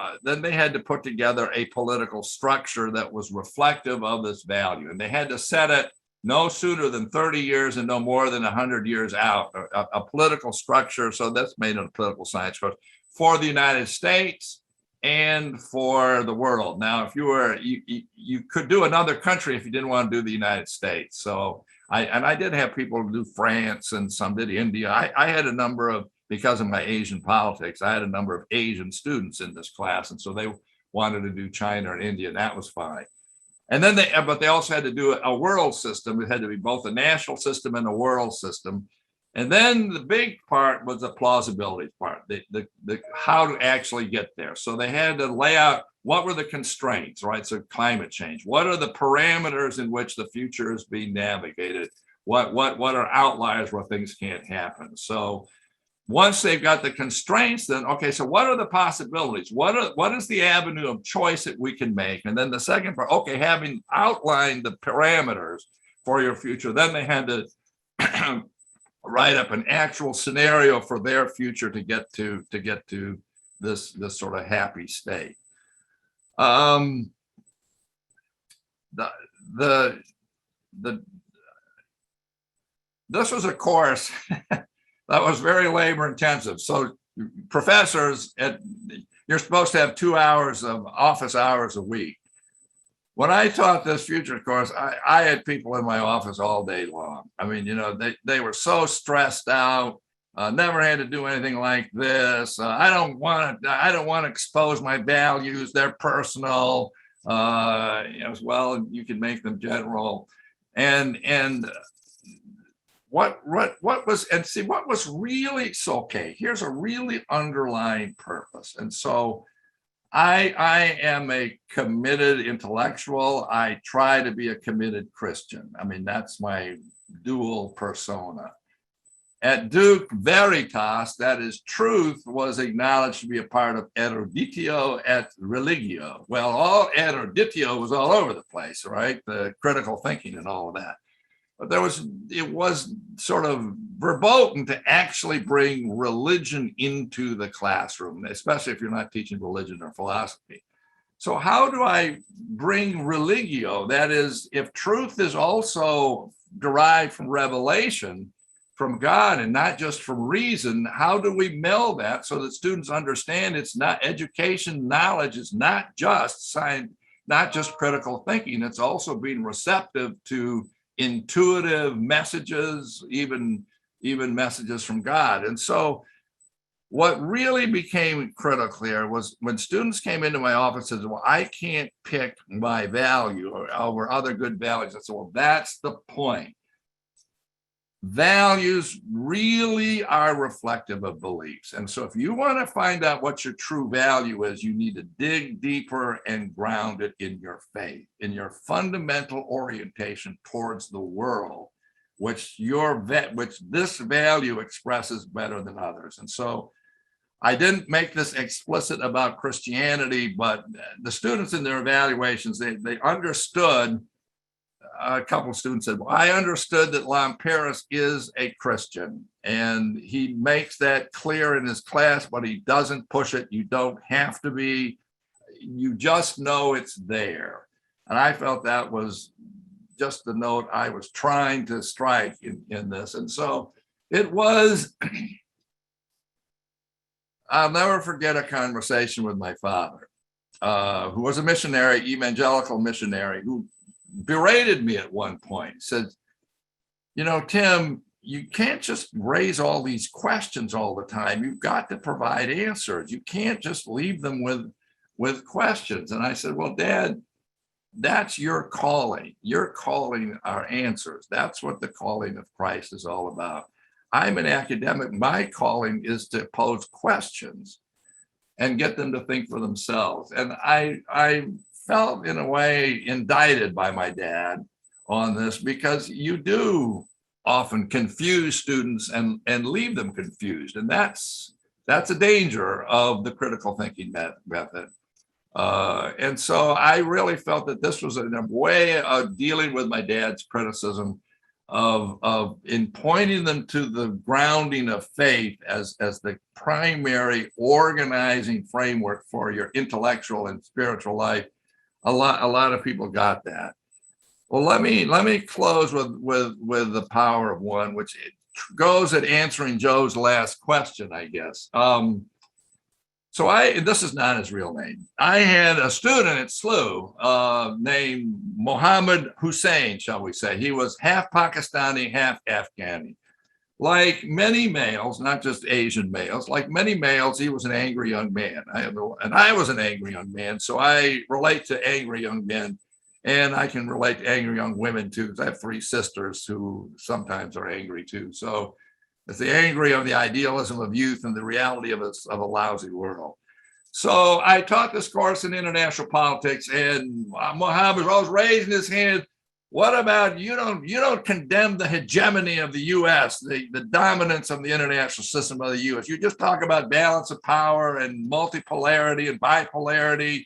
a political structure that was reflective of this value, and they had to set it no sooner than 30 years and no more than 100 years out, a political structure. So that's made in a political science course for the United States and for the world. Now, if you could do another country if you didn't want to do the United States. So I did have people do France and some did India. I had a number of, because of my Asian politics, I had a number of Asian students in this class. And so they wanted to do China and India, and that was fine. And then but they also had to do a world system. It had to be both a national system and a world system. And then the big part was the plausibility part, the how to actually get there. So they had to lay out what were the constraints, right? So climate change. What are the parameters in which the future is being navigated? What are outliers where things can't happen? So once they've got the constraints, then, okay, so what are the possibilities? What is the avenue of choice that we can make? And then the second part, okay, having outlined the parameters for your future, then they had to write up an actual scenario for their future to get to this sort of happy state. This was a course that was very labor intensive. So professors, you're supposed to have 2 hours of office hours a week. When I taught this future course, I had people in my office all day long. I mean, they were so stressed out. Never had to do anything like this. I don't want to expose my values. They're personal. As well, you can make them general. And what was really, so okay, here's a really underlying purpose. And so I am a committed intellectual. I try to be a committed Christian. I mean, that's my dual persona. At Duke, veritas, that is truth, was acknowledged to be a part of eruditio et religio. Well, all eruditio was all over the place, right? The critical thinking and all of that. But it was sort of verboten to actually bring religion into the classroom, especially if you're not teaching religion or philosophy. So how do I bring religio? That is, if truth is also derived from revelation, from God and not just from reason, how do we meld that so that students understand it's not education, knowledge is not just science, not just critical thinking, it's also being receptive to intuitive messages, even messages from God. And so what really became critical here was when students came into my office and said, well, I can't pick my value over other good values. I said, well, that's the point. Values really are reflective of beliefs. And so if you want to find out what your true value is, you need to dig deeper and ground it in your faith, in your fundamental orientation towards the world, which this value expresses better than others. And so I didn't make this explicit about Christianity, but the students in their evaluations, they understood. A couple of students said, well, I understood that Lomperis is a Christian, and he makes that clear in his class, but he doesn't push it. You don't have to be, you just know it's there. And I felt that was just the note I was trying to strike in this. And so it was, I'll never forget a conversation with my father, who was a missionary, evangelical missionary, who berated me at one point, said, you know, Tim, you can't just raise all these questions all the time. You've got to provide answers. You can't just leave them with questions. And I said, well, Dad, that's your calling. Your calling are answers. That's what the calling of Christ is all about. I'm an academic. My calling is to pose questions and get them to think for themselves. And I felt in a way indicted by my dad on this, because you do often confuse students and leave them confused. And that's a danger of the critical thinking method. And so I really felt that this was a way of dealing with my dad's criticism in pointing them to the grounding of faith as the primary organizing framework for your intellectual and spiritual life. A lot of people got that. Well, let me close with the power of one, which goes at answering Joe's last question, I guess. So this is not his real name. I had a student at SLU named Mohammed Hussein, shall we say. He was half Pakistani, half Afghani. Like many males, not just Asian males, like many males, he was an angry young man. I was an angry young man, so I relate to angry young men, and I can relate to angry young women too, because I have 3 sisters who sometimes are angry too. So it's the angry of the idealism of youth and the reality of a lousy world. So I taught this course in international politics, and Mohammed was always raising his hand. What about you don't condemn the hegemony of the U.S., the dominance of the international system of the U.S. You just talk about balance of power and multipolarity and bipolarity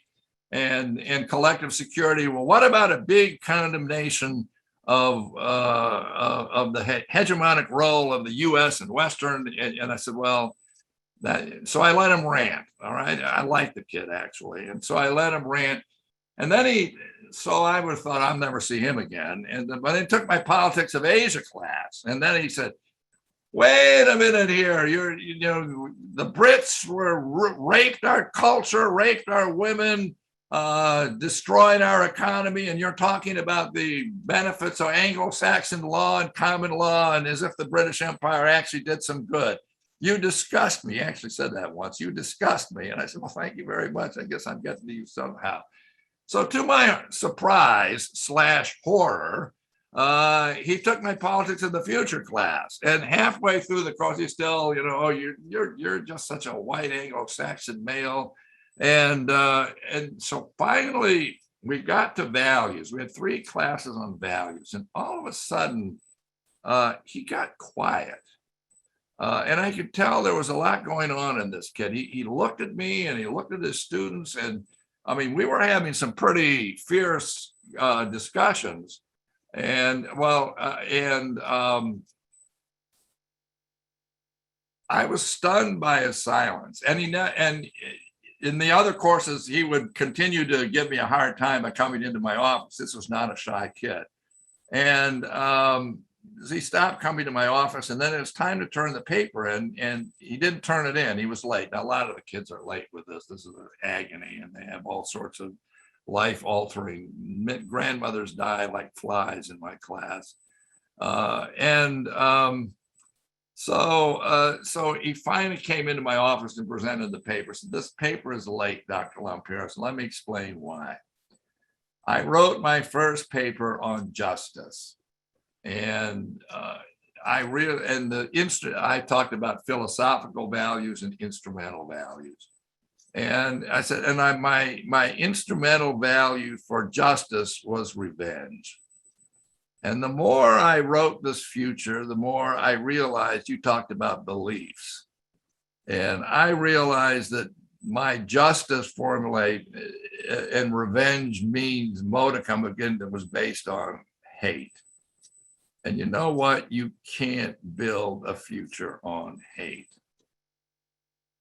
and collective security. Well, what about a big condemnation of the hegemonic role of the U.S. and Western? And I said, well, so I let him rant. All right, I like the kid actually, and so I let him rant. And then so I would have thought I'll never see him again. But he took my politics of Asia class. And then he said, wait a minute here. The Brits raped our culture, raped our women, destroyed our economy. And you're talking about the benefits of Anglo-Saxon law and common law, and as if the British Empire actually did some good. You disgust me. He actually said that once. You disgust me. And I said, well, thank you very much. I guess I'm getting to you somehow. So to my surprise / horror, he took my politics of the future class, and halfway through the course, he's still, oh, you're just such a white Anglo-Saxon male. And so finally we got to values. We had 3 classes on values, and all of a sudden he got quiet. And I could tell there was a lot going on in this kid. He looked at me and he looked at his students, and I mean, we were having some pretty fierce discussions. And I was stunned by his silence. And in the other courses, he would continue to give me a hard time by coming into my office. This was not a shy kid. And he stopped coming to my office, and then it was time to turn the paper in, and he didn't turn it in. He was late. Now, a lot of the kids are late with this. This is an agony, and they have all sorts of life-altering. Grandmothers die like flies in my class. So he finally came into my office and presented the paper. So this paper is late, Dr. Lomperis. Let me explain why. I wrote my first paper on justice, and I talked about philosophical values and instrumental values. And I said, and my instrumental value for justice was revenge. And the more I wrote this future, the more I realized you talked about beliefs. And I realized that my justice formula and revenge means modicum again that was based on hate. And you know what? You can't build a future on hate.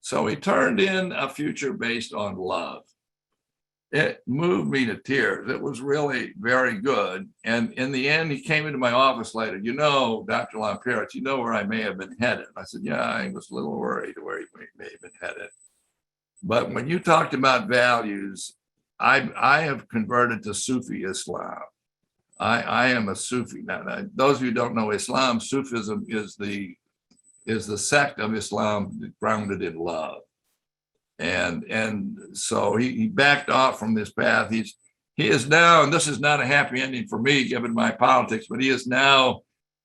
So he turned in a future based on love. It moved me to tears. It was really very good. And in the end, he came into my office later. You know, Dr. Lomperis, you know where I may have been headed. I said, yeah, I was a little worried where he may have been headed. But when you talked about values, I have converted to Sufi Islam. I am a Sufi. Now, those of you who don't know Islam, Sufism is the sect of Islam grounded in love. And so he backed off from this path. He is now, and this is not a happy ending for me given my politics, but he is now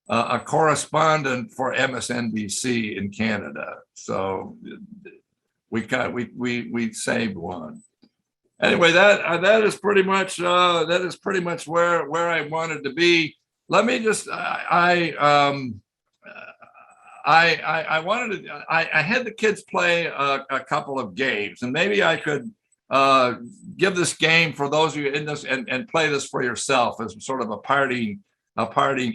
a correspondent for MSNBC in Canada. So we saved one. Anyway, that is pretty much where I wanted to be. Let me just I had the kids play a couple of games, and maybe I could give this game for those of you in this and play this for yourself as sort of a parting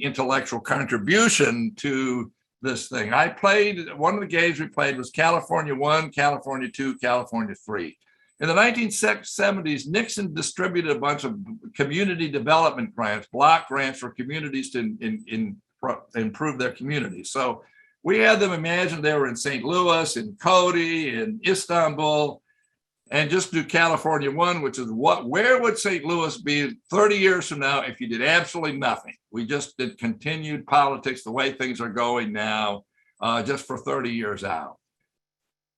intellectual contribution to this thing. One of the games we played was California 1, California 2, California 3. In the 1970s, Nixon distributed a bunch of community development grants, block grants for communities to improve their communities. So we had them imagine they were in St. Louis, in Cody, in Istanbul, and just do California 1, which is where would St. Louis be 30 years from now if you did absolutely nothing? We just did continued politics the way things are going now, just for 30 years out.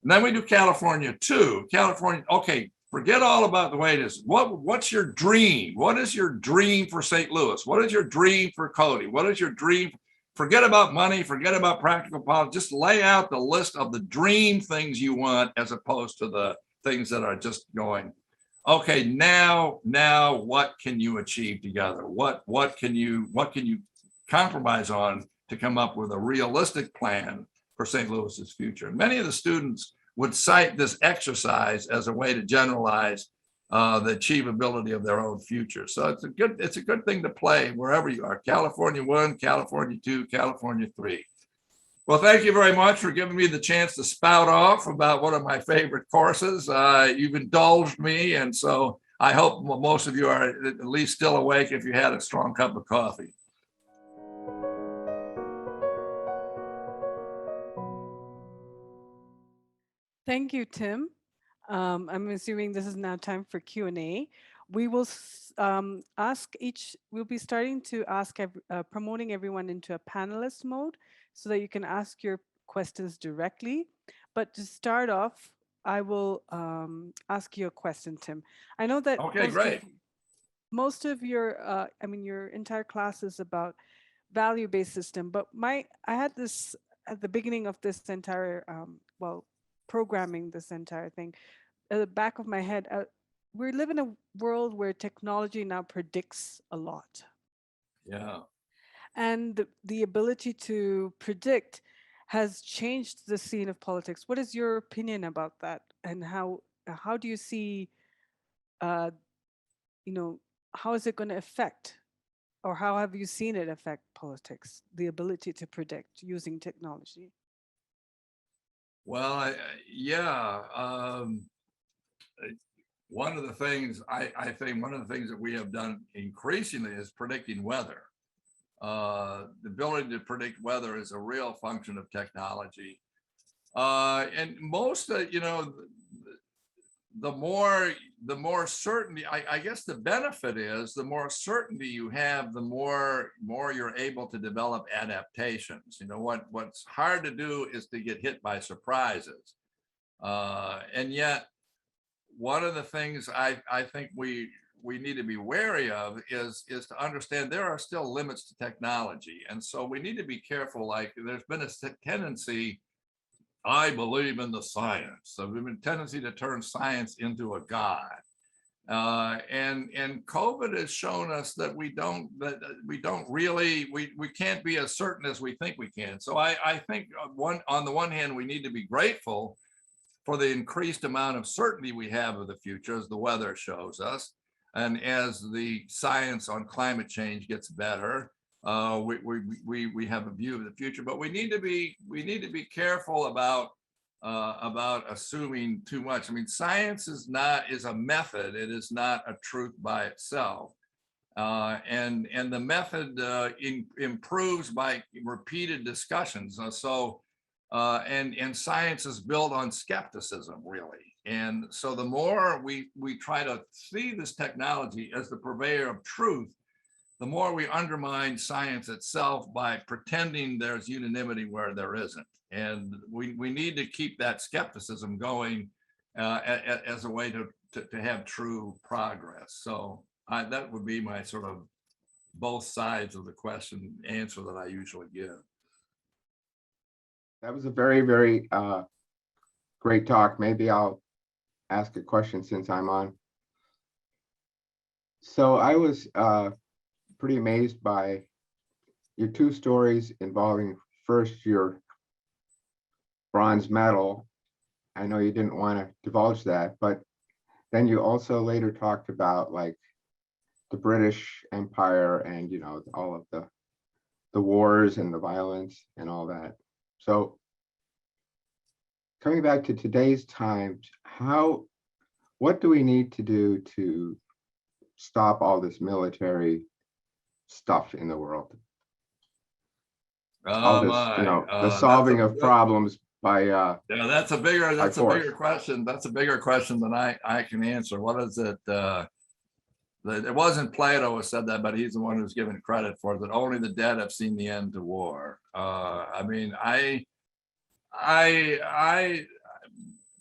And then we do California 2. California, okay, forget all about the way it is. What's your dream? What is your dream for St. Louis? What is your dream for Cody? What is your dream? Forget about money, forget about practical politics. Just lay out the list of the dream things you want as opposed to the things that are just going, okay, now what can you achieve together? What can you compromise on to come up with a realistic plan for St. Louis's future? Many of the students would cite this exercise as a way to generalize the achievability of their own future. So it's a good thing to play wherever you are. California 1, California 2, California 3. Well, thank you very much for giving me the chance to spout off about one of my favorite courses. You've indulged me, and so I hope most of you are at least still awake if you had a strong cup of coffee. Thank you, Tim. I'm assuming this is now time for Q&A. We will we'll be starting to promoting everyone into a panelist mode so that you can ask your questions directly. But to start off, I will ask you a question, Tim. I know that most of your, your entire class is about value-based system, but I had this at the beginning of this entire, programming this entire thing. at the back of my head, we live in a world where technology now predicts a lot. Yeah. And the ability to predict has changed the scene of politics. What is your opinion about that? And how do you see, uh, how is it going to affect, or how have you seen it affect politics, the ability to predict using technology? Well, yeah. One of the things I think one of the things that we have done increasingly is predicting weather. The ability to predict weather is a real function of technology. And most, the more certainty, I guess the benefit is the more certainty you have, the more you're able to develop adaptations. What's hard to do is to get hit by surprises. And yet, one of the things I think we need to be wary of is to understand there are still limits to technology. And so we need to be careful. Like, there's been a tendency, I believe in the science. So there's been a tendency to turn science into a god. And COVID has shown us that we can't be as certain as we think we can. So I think on the one hand, we need to be grateful for the increased amount of certainty we have of the future, as the weather shows us, and as the science on climate change gets better. We have a view of the future, but we need to be careful about assuming too much. I mean, science is a method; it is not a truth by itself, and the method improves by repeated discussions. And science is built on skepticism, really. And so the more we try to see this technology as the purveyor of truth, the more we undermine science itself by pretending there's unanimity where there isn't. And we need to keep that skepticism going as a way to have true progress. So that would be my sort of both sides of the question answer that I usually give. That was a very, very great talk. Maybe I'll ask a question since I'm on. So I was pretty amazed by your two stories involving first your bronze medal. I know you didn't want to divulge that, but then you also later talked about like the British Empire and all of the wars and the violence and all that. So coming back to today's times, what do we need to do to stop all this military stuff in the world? All this, the solving of problems by that's a bigger question. That's a bigger question than I can answer. What is it? It wasn't Plato who said that, but he's the one who's given credit for it, that only the dead have seen the end to war. I mean,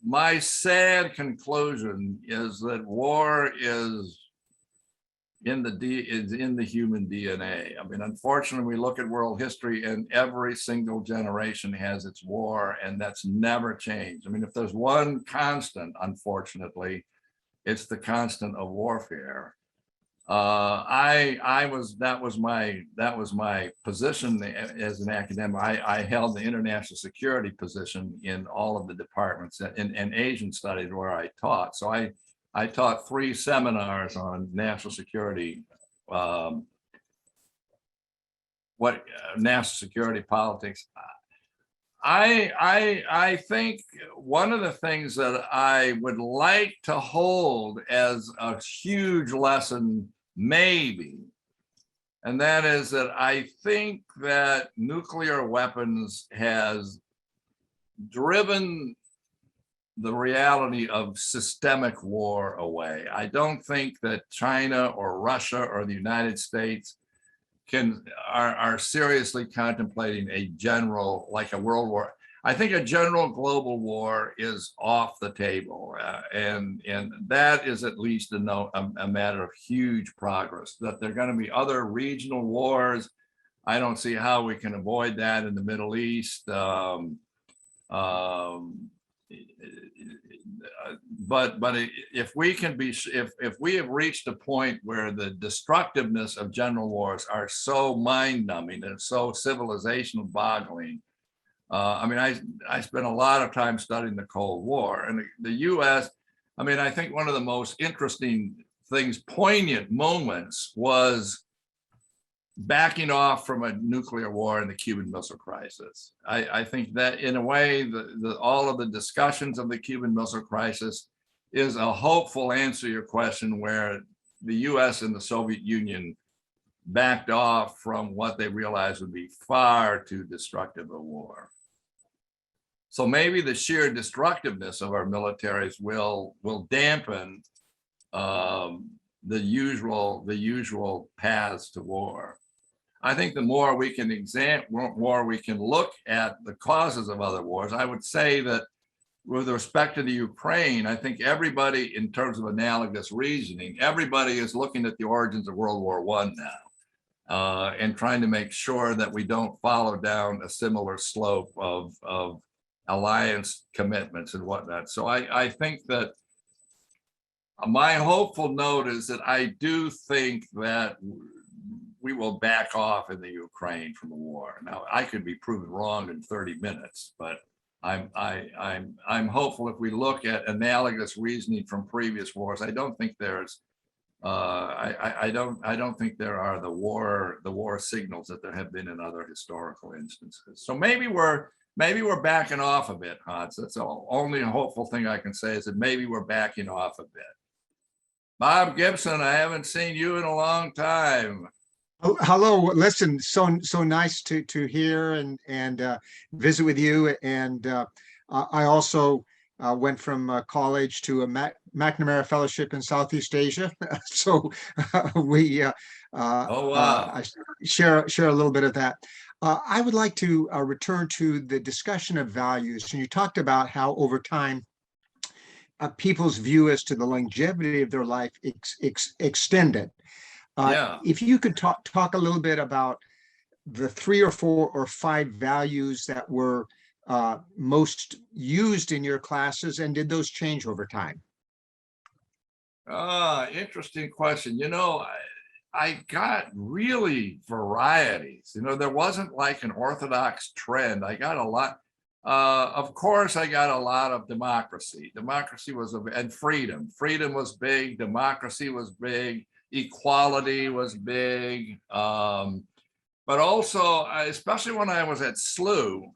my sad conclusion is that war is in the human DNA. I mean, unfortunately, we look at world history and every single generation has its war, and that's never changed. I mean, if there's one constant, unfortunately, it's the constant of warfare. That was my position as an academic. I held the international security position in all of the departments in Asian studies where I taught. So I taught 3 seminars on national security, national security politics. I think one of the things that I would like to hold as a huge lesson, maybe, and that is that I think that nuclear weapons has driven the reality of systemic war away. I don't think that China or Russia or the United States are seriously contemplating a general, like a world war. I think a general global war is off the table, and that is at least a matter of huge progress. That there are going to be other regional wars. I don't see how we can avoid that in the Middle East. if we can be, if we have reached a point where the destructiveness of general wars are so mind-numbing and so civilization boggling, I mean, I spent a lot of time studying the Cold War, and the U.S. I mean, I think one of the most interesting things, poignant moments, was backing off from a nuclear war and the Cuban Missile Crisis. I think that in a way, all of the discussions of the Cuban Missile Crisis is a hopeful answer to your question, where the US and the Soviet Union backed off from what they realized would be far too destructive a war. So maybe the sheer destructiveness of our militaries will dampen the usual paths to war. I think the more we can look at the causes of other wars. I would say that with respect to the Ukraine, I think everybody, in terms of analogous reasoning, everybody is looking at the origins of World War I now, and trying to make sure that we don't follow down a similar slope of alliance commitments and whatnot. So I think that my hopeful note is that I do think that we will back off in the Ukraine from the war. Now, I could be proven wrong in 30 minutes, but I'm hopeful. If we look at analogous reasoning from previous wars, I don't think there's I don't think there are the war signals that there have been in other historical instances. So maybe we're backing off a bit, Hans. That's the only hopeful thing I can say, is that maybe we're backing off a bit. Bob Gibson, I haven't seen you in a long time. Oh, hello. Listen, so nice to hear and visit with you. And I also went from college to a McNamara Fellowship in Southeast Asia. So we Oh, wow. I share a little bit of that. I would like to return to the discussion of values. And you talked about how over time people's view as to the longevity of their life extended. Yeah. If you could talk a little bit about the 3 or 4 or 5 values that were most used in your classes, and did those change over time? Interesting question. You know, I got really varieties. You know, there wasn't like an orthodox trend. I got a lot. Of course, I got a lot of democracy. Democracy was, and freedom. Freedom was big. Democracy was big. Equality was big. But also, especially when I was at SLU,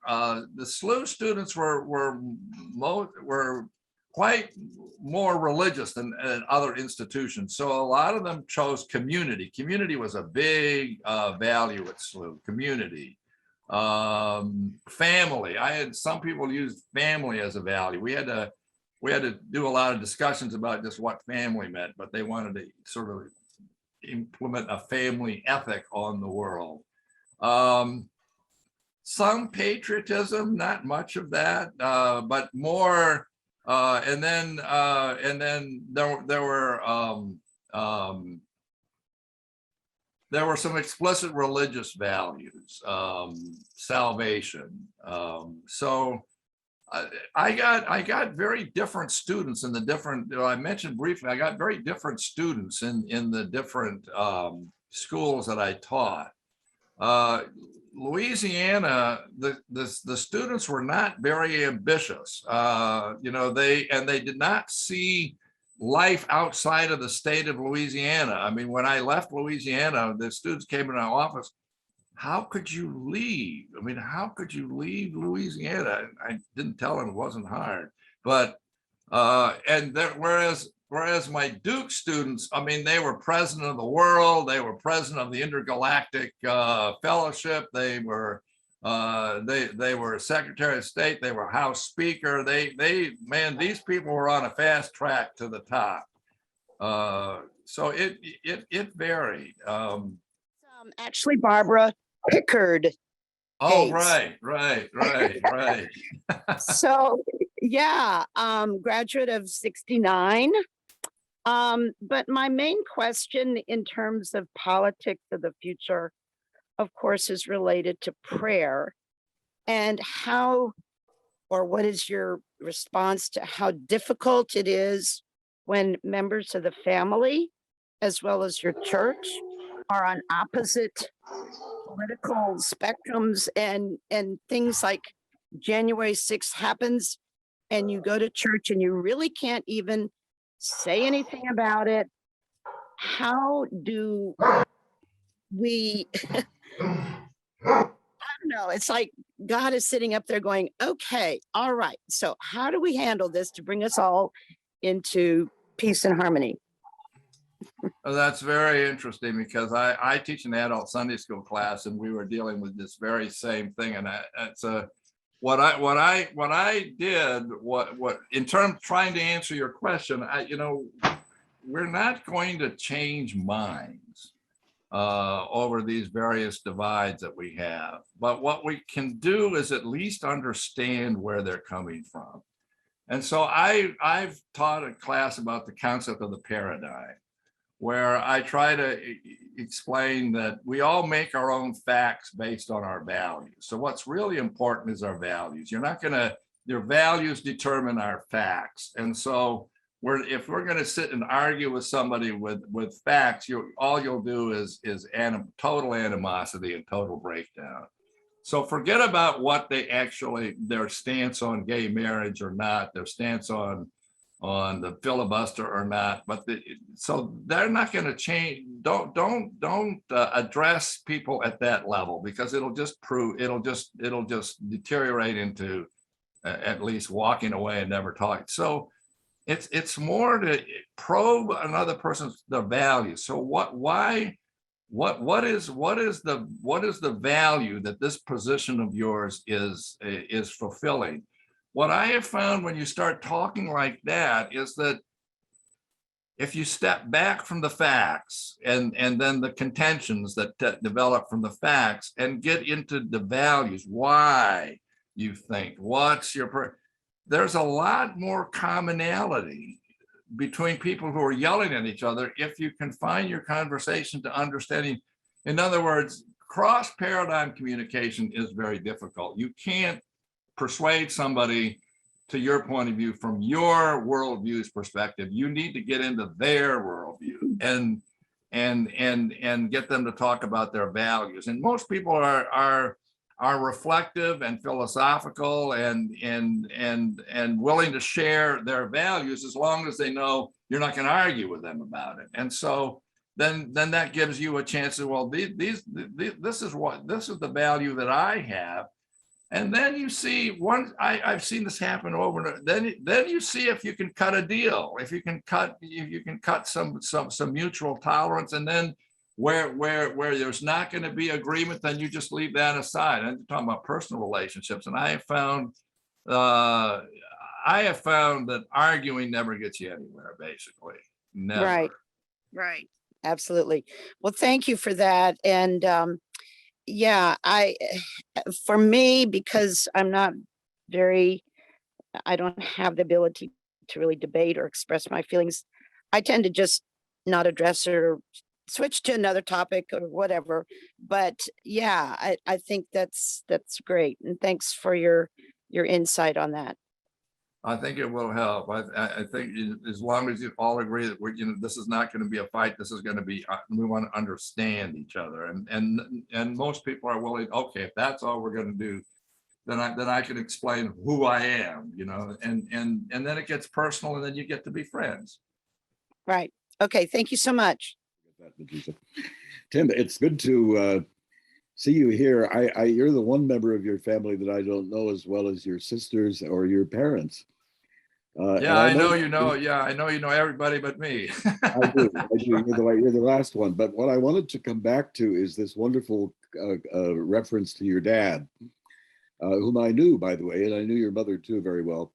the SLU students were quite more religious than other institutions. So a lot of them chose community. Community was a big value at SLU. Community. Family. I had some people use family as a value. We had to do a lot of discussions about just what family meant, but they wanted to sort of implement a family ethic on the world. Some patriotism, not much of that, but more. And then there were some explicit religious values, salvation. So I got very different students in the different. I mentioned briefly, I got very different students in the different schools that I taught. Louisiana, the students were not very ambitious. You know, they did not see life outside of the state of Louisiana. I mean, when I left Louisiana, the students came in our office. How could you leave? I mean, how could you leave Louisiana? I didn't tell them it wasn't hard, but whereas my Duke students, I mean, they were president of the world, they were president of the Intergalactic Fellowship, they were Secretary of State, they were House Speaker. Man, these people were on a fast track to the top. So it varied. Actually, Barbara Pickard. Oh, Hayes. right. So yeah, graduate of 69. But my main question in terms of politics of the future, of course, is related to prayer and how or what is your response to how difficult it is when members of the family, as well as your church, are on opposite political spectrums, and things like January 6th happens and you go to church and you really can't even say anything about it? How do we, I don't know, it's like God is sitting up there going, okay, all right, so how do we handle this to bring us all into peace and harmony? Well, that's very interesting because I teach an adult Sunday school class and we were dealing with this very same thing. And it's what I did, what in terms of trying to answer your question, we're not going to change minds over these various divides that we have. But what we can do is at least understand where they're coming from. And so I've taught a class about the concept of the paradigm, where I try to explain that we all make our own facts based on our values. So what's really important is our values. Your values determine our facts. And so if we're gonna sit and argue with somebody with facts, all you'll do is total animosity and total breakdown. So forget about what their stance on gay marriage or not, their stance on the filibuster or not, but so they're not going to change. Don't address people at that level, because it'll just deteriorate into at least walking away and never talking. So it's more to probe another person's values. So what is the value that this position of yours is fulfilling? What I have found when you start talking like that is that if you step back from the facts and then the contentions that develop from the facts and get into the values, why you think, there's a lot more commonality between people who are yelling at each other if you confine your conversation to understanding. In other words, cross paradigm communication is very difficult. You can't persuade somebody to your point of view from your worldview's perspective. You need to get into their worldview and get them to talk about their values. And most people are reflective and philosophical and willing to share their values as long as they know you're not going to argue with them about it. And so then that gives you a chance to, well, this is the value that I have. And then you see I've seen this happen over and over. Then you see if you can cut a deal, if you can cut some mutual tolerance, and then where there's not going to be agreement, then you just leave that aside. I'm talking about personal relationships, and I have found that arguing never gets you anywhere, basically. Never. Right. Absolutely. Well, thank you for that. And yeah, for me, because I don't have the ability to really debate or express my feelings, I tend to just not address it or switch to another topic or whatever. But yeah, I think that's great. And thanks for your insight on that. I think it will help. I think as long as you all agree that this is not going to be a fight. This is going to be, we want to understand each other, and most people are willing. Okay, if that's all we're going to do, then I can explain who I am, and then it gets personal, and then you get to be friends. Right. Okay. Thank you so much. Tim, it's good to see you here. You're the one member of your family that I don't know as well as your sisters or your parents. I know you know everybody but me. I do. You're the last one. But what I wanted to come back to is this wonderful reference to your dad, whom I knew, by the way, and I knew your mother too very well.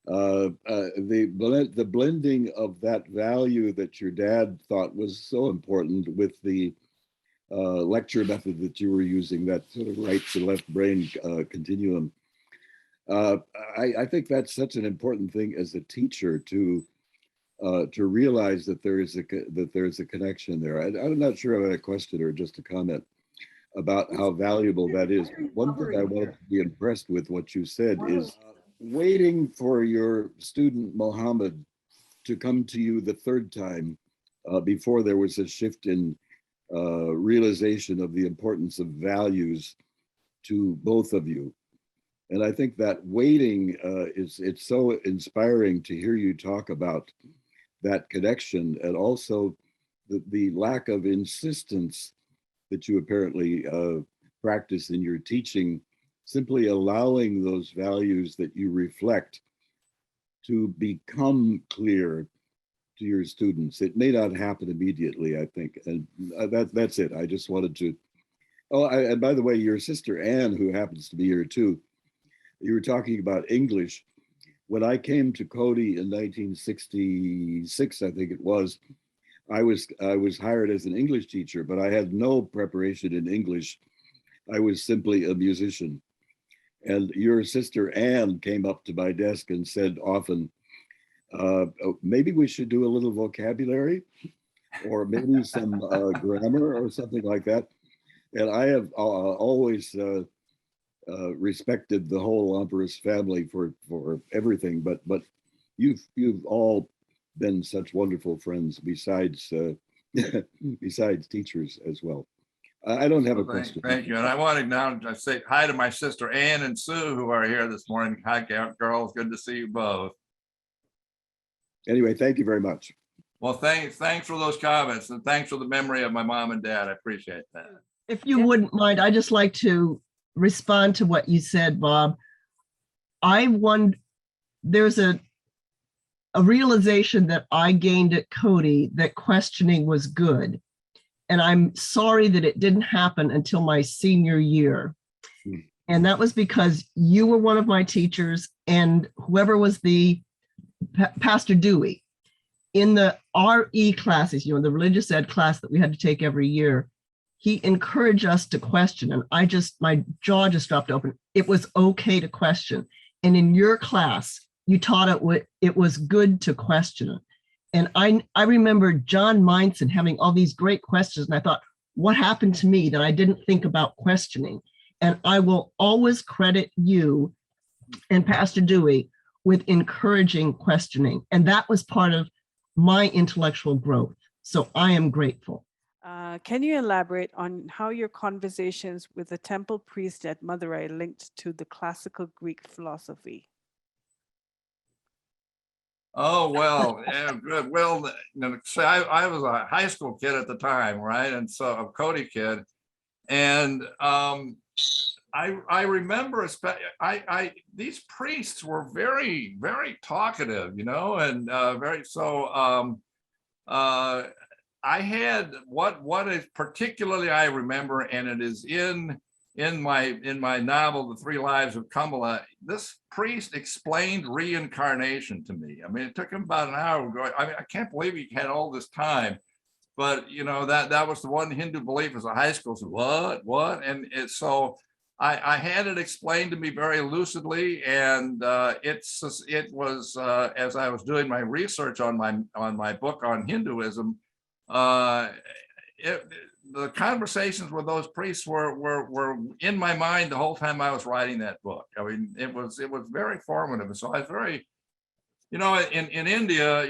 The blending of that value that your dad thought was so important with the lecture method that you were using, that sort of right to left brain continuum. I think that's such an important thing as a teacher to realize that there is a connection there. I'm not sure I had a question or just a comment about how valuable that is. One thing I wanted to be impressed with what you said is waiting for your student Mohammed to come to you the third time before there was a shift in realization of the importance of values to both of you. And I think that waiting it's so inspiring to hear you talk about that connection, and also the lack of insistence that you apparently practice in your teaching, simply allowing those values that you reflect to become clear to your students. It may not happen immediately, I think, and that's it. I just wanted to. Oh, and by the way, your sister Anne, who happens to be here too, you were talking about English. When I came to Cody in 1966, I think it was, I was hired as an English teacher, but I had no preparation in English. I was simply a musician. And your sister Anne came up to my desk and said often, maybe we should do a little vocabulary, or maybe some grammar or something like that. And I have always respected the whole Lomperis family for everything, but you've all been such wonderful friends besides besides teachers as well. I don't have a question. Thank you. And I want to now say hi to my sister Ann and Sue, who are here this morning. Hi, girls. Good to see you both. Anyway, thank you very much. Well, thanks for those comments, and thanks for the memory of my mom and dad. I appreciate that. If you wouldn't mind, I'd just like to respond to what you said, Bob. There's a realization that I gained at Cody that questioning was good. And I'm sorry that it didn't happen until my senior year. And that was because you were one of my teachers, and whoever was Pastor Dewey, in the RE classes, the religious ed class that we had to take every year, he encouraged us to question. And my jaw just dropped open. It was okay to question. And in your class, you taught it was good to question. And I remember John Meinson having all these great questions. And I thought, what happened to me that I didn't think about questioning? And I will always credit you and Pastor Dewey with encouraging questioning. And that was part of my intellectual growth. So I am grateful. Can you elaborate on how your conversations with the temple priest at Madurai linked to the classical Greek philosophy? Oh, well, yeah, good. Well, so I was a high school kid at the time, right? And so a Cody kid. And I remember, these priests were very, very talkative, and very, so I had what is particularly I remember, and it is in my novel, The Three Lives of Kamala. This priest explained reincarnation to me. I mean, it took him about an hour. I can't believe he had all this time, but that was the one Hindu belief as a high school. So what? And so I had it explained to me very lucidly, and it was as I was doing my research on my book on Hinduism. The conversations with those priests were in my mind the whole time I was writing that book. I mean, it was very formative. And so I was very, in India,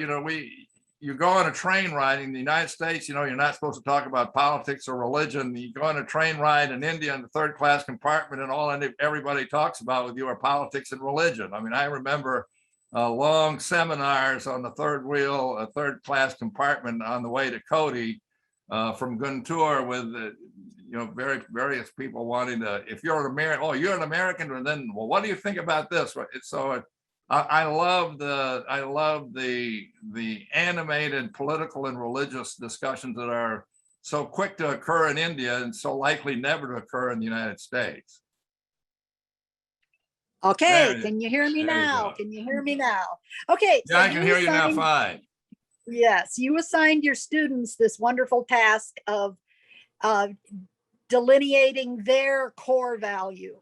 you go on a train ride in the United States, you're not supposed to talk about politics or religion. You go on a train ride in India in the third class compartment, and everybody talks about with you are politics and religion. I mean, I remember long seminars on the third wheel, a third class compartment on the way to Cody from Guntur with, various people wanting to, if you're an American, you're an American, and then, well, what do you think about this? So I love the animated political and religious discussions that are so quick to occur in India and so likely never to occur in the United States. Okay, can you hear me now? Can you hear me now? Okay. Yeah, I can hear you now fine. Yes, you assigned your students this wonderful task of delineating their core value.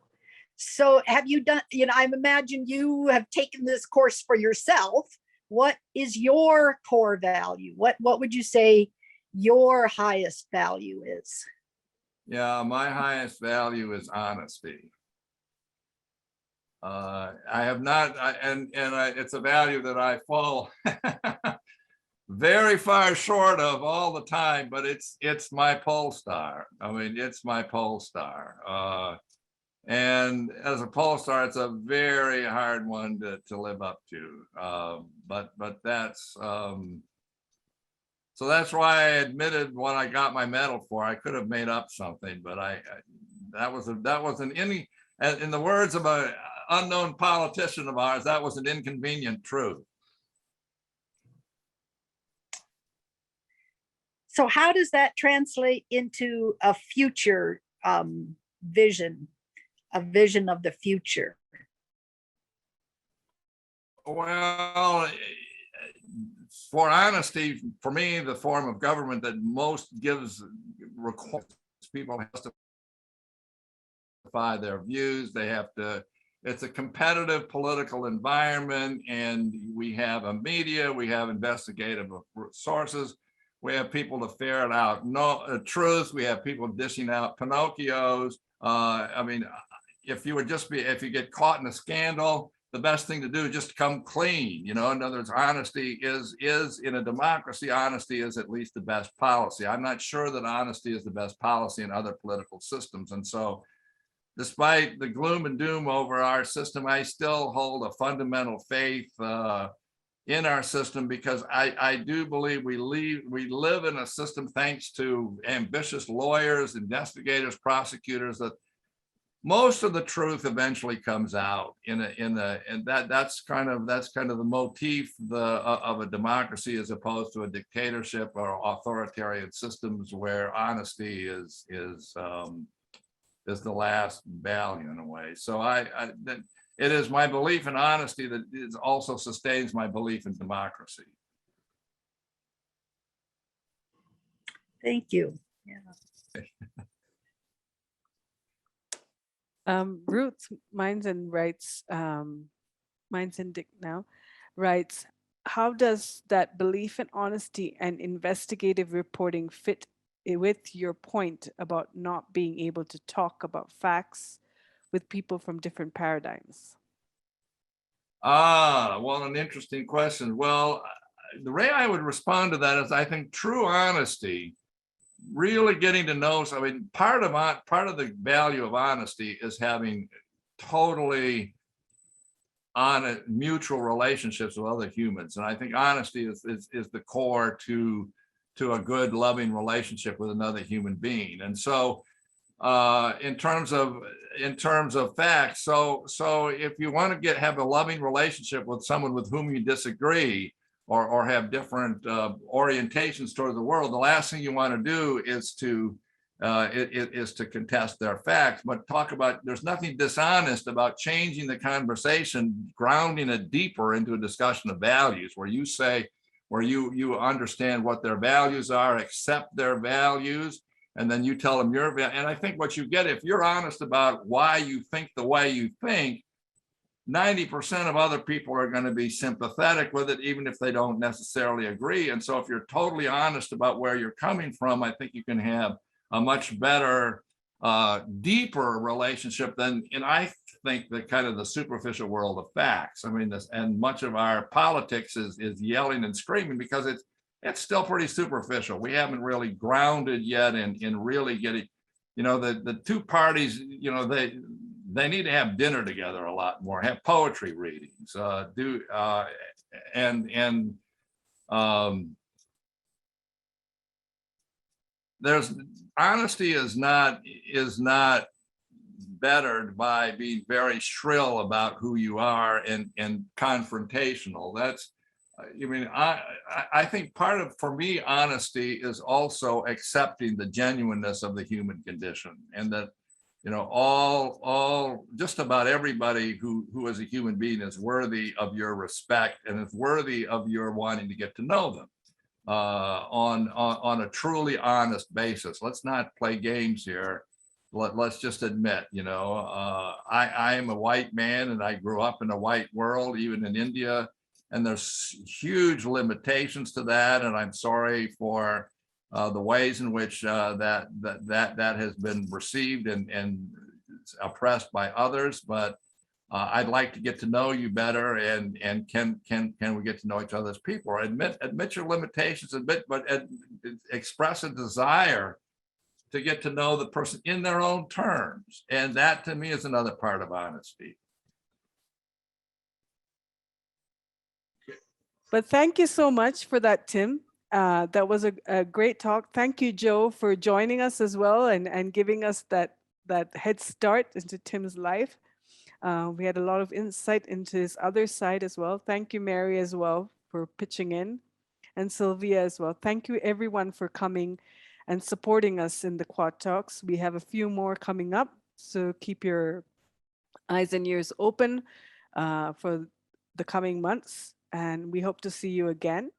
So have you done, I imagine you have taken this course for yourself. What is your core value? What would you say your highest value is? Yeah, my highest value is honesty. I have not, it's a value that I fall very far short of all the time, but it's my pole star. I mean, it's my pole star. And as a pole star, it's a very hard one to live up to. But that's, so that's why I admitted what I got my medal for. I could have made up something, but that wasn't any, in the words of an unknown politician of ours, that was an inconvenient truth. So how does that translate into a future vision, a vision of the future? Well, for honesty, for me, the form of government that most requires people to justify their views. They have to, it's a competitive political environment, and we have a media, we have investigative sources, we have people to ferret out truth, we have people dishing out Pinocchios. I mean, if you get caught in a scandal, the best thing to do is just come clean. In other words, honesty is in a democracy, honesty is at least the best policy. I'm not sure that honesty is the best policy in other political systems. And so despite the gloom and doom over our system, I still hold a fundamental faith in our system, because I do believe we live in a system, thanks to ambitious lawyers, investigators, prosecutors, that most of the truth eventually comes out and that's kind of the motif of a democracy, as opposed to a dictatorship or authoritarian systems where honesty is the last value in a way. So it is my belief in honesty that also sustains my belief in democracy. Thank you. Yeah. Ruth Meinzen writes, Meinzen Dick now writes, how does that belief in honesty and investigative reporting fit with your point about not being able to talk about facts with people from different paradigms? Well, an interesting question. Well, the way I would respond to that is, I think true honesty, really getting to know, I mean, part of the value of honesty is having totally honest mutual relationships with other humans. And I think honesty is the core to a good, loving relationship with another human being. And so in terms of facts, so if you want to have a loving relationship with someone with whom you disagree, or have different orientations toward the world, the last thing you want to do is to contest their facts, but talk about, there's nothing dishonest about changing the conversation, grounding it deeper into a discussion of values, where you understand what their values are, accept their values, and then you tell them your value. And I think what you get, if you're honest about why you think the way you think, 90% of other people are going to be sympathetic with it, even if they don't necessarily agree. And so if you're totally honest about where you're coming from, I think you can have a much better, deeper relationship than, and I think, the kind of the superficial world of facts. I mean, and much of our politics is yelling and screaming, because it's still pretty superficial. We haven't really grounded yet in really getting, the two parties, they need to have dinner together a lot more, have poetry readings, there's honesty is not bettered by being very shrill about who you are and confrontational. That's, I think part of, for me, honesty is also accepting the genuineness of the human condition, and that, just about everybody who is a human being is worthy of your respect and is worthy of your wanting to get to know them on a truly honest basis. Let's not play games here. Let's just admit, I am a white man and I grew up in a white world, even in India, and there's huge limitations to that. And I'm sorry for the ways in which that has been received and oppressed by others. But I'd like to get to know you better, and can we get to know each other as people? Or admit your limitations, express a desire to get to know the person in their own terms. And that to me is another part of honesty. But thank you so much for that, Tim. That was a great talk. Thank you, Joe, for joining us as well and giving us that head start into Tim's life. We had a lot of insight into his other side as well. Thank you, Mary, as well, for pitching in, and Sylvia as well. Thank you, everyone, for coming and supporting us in the Quad Talks. We have a few more coming up, so keep your eyes and ears open for the coming months, and we hope to see you again.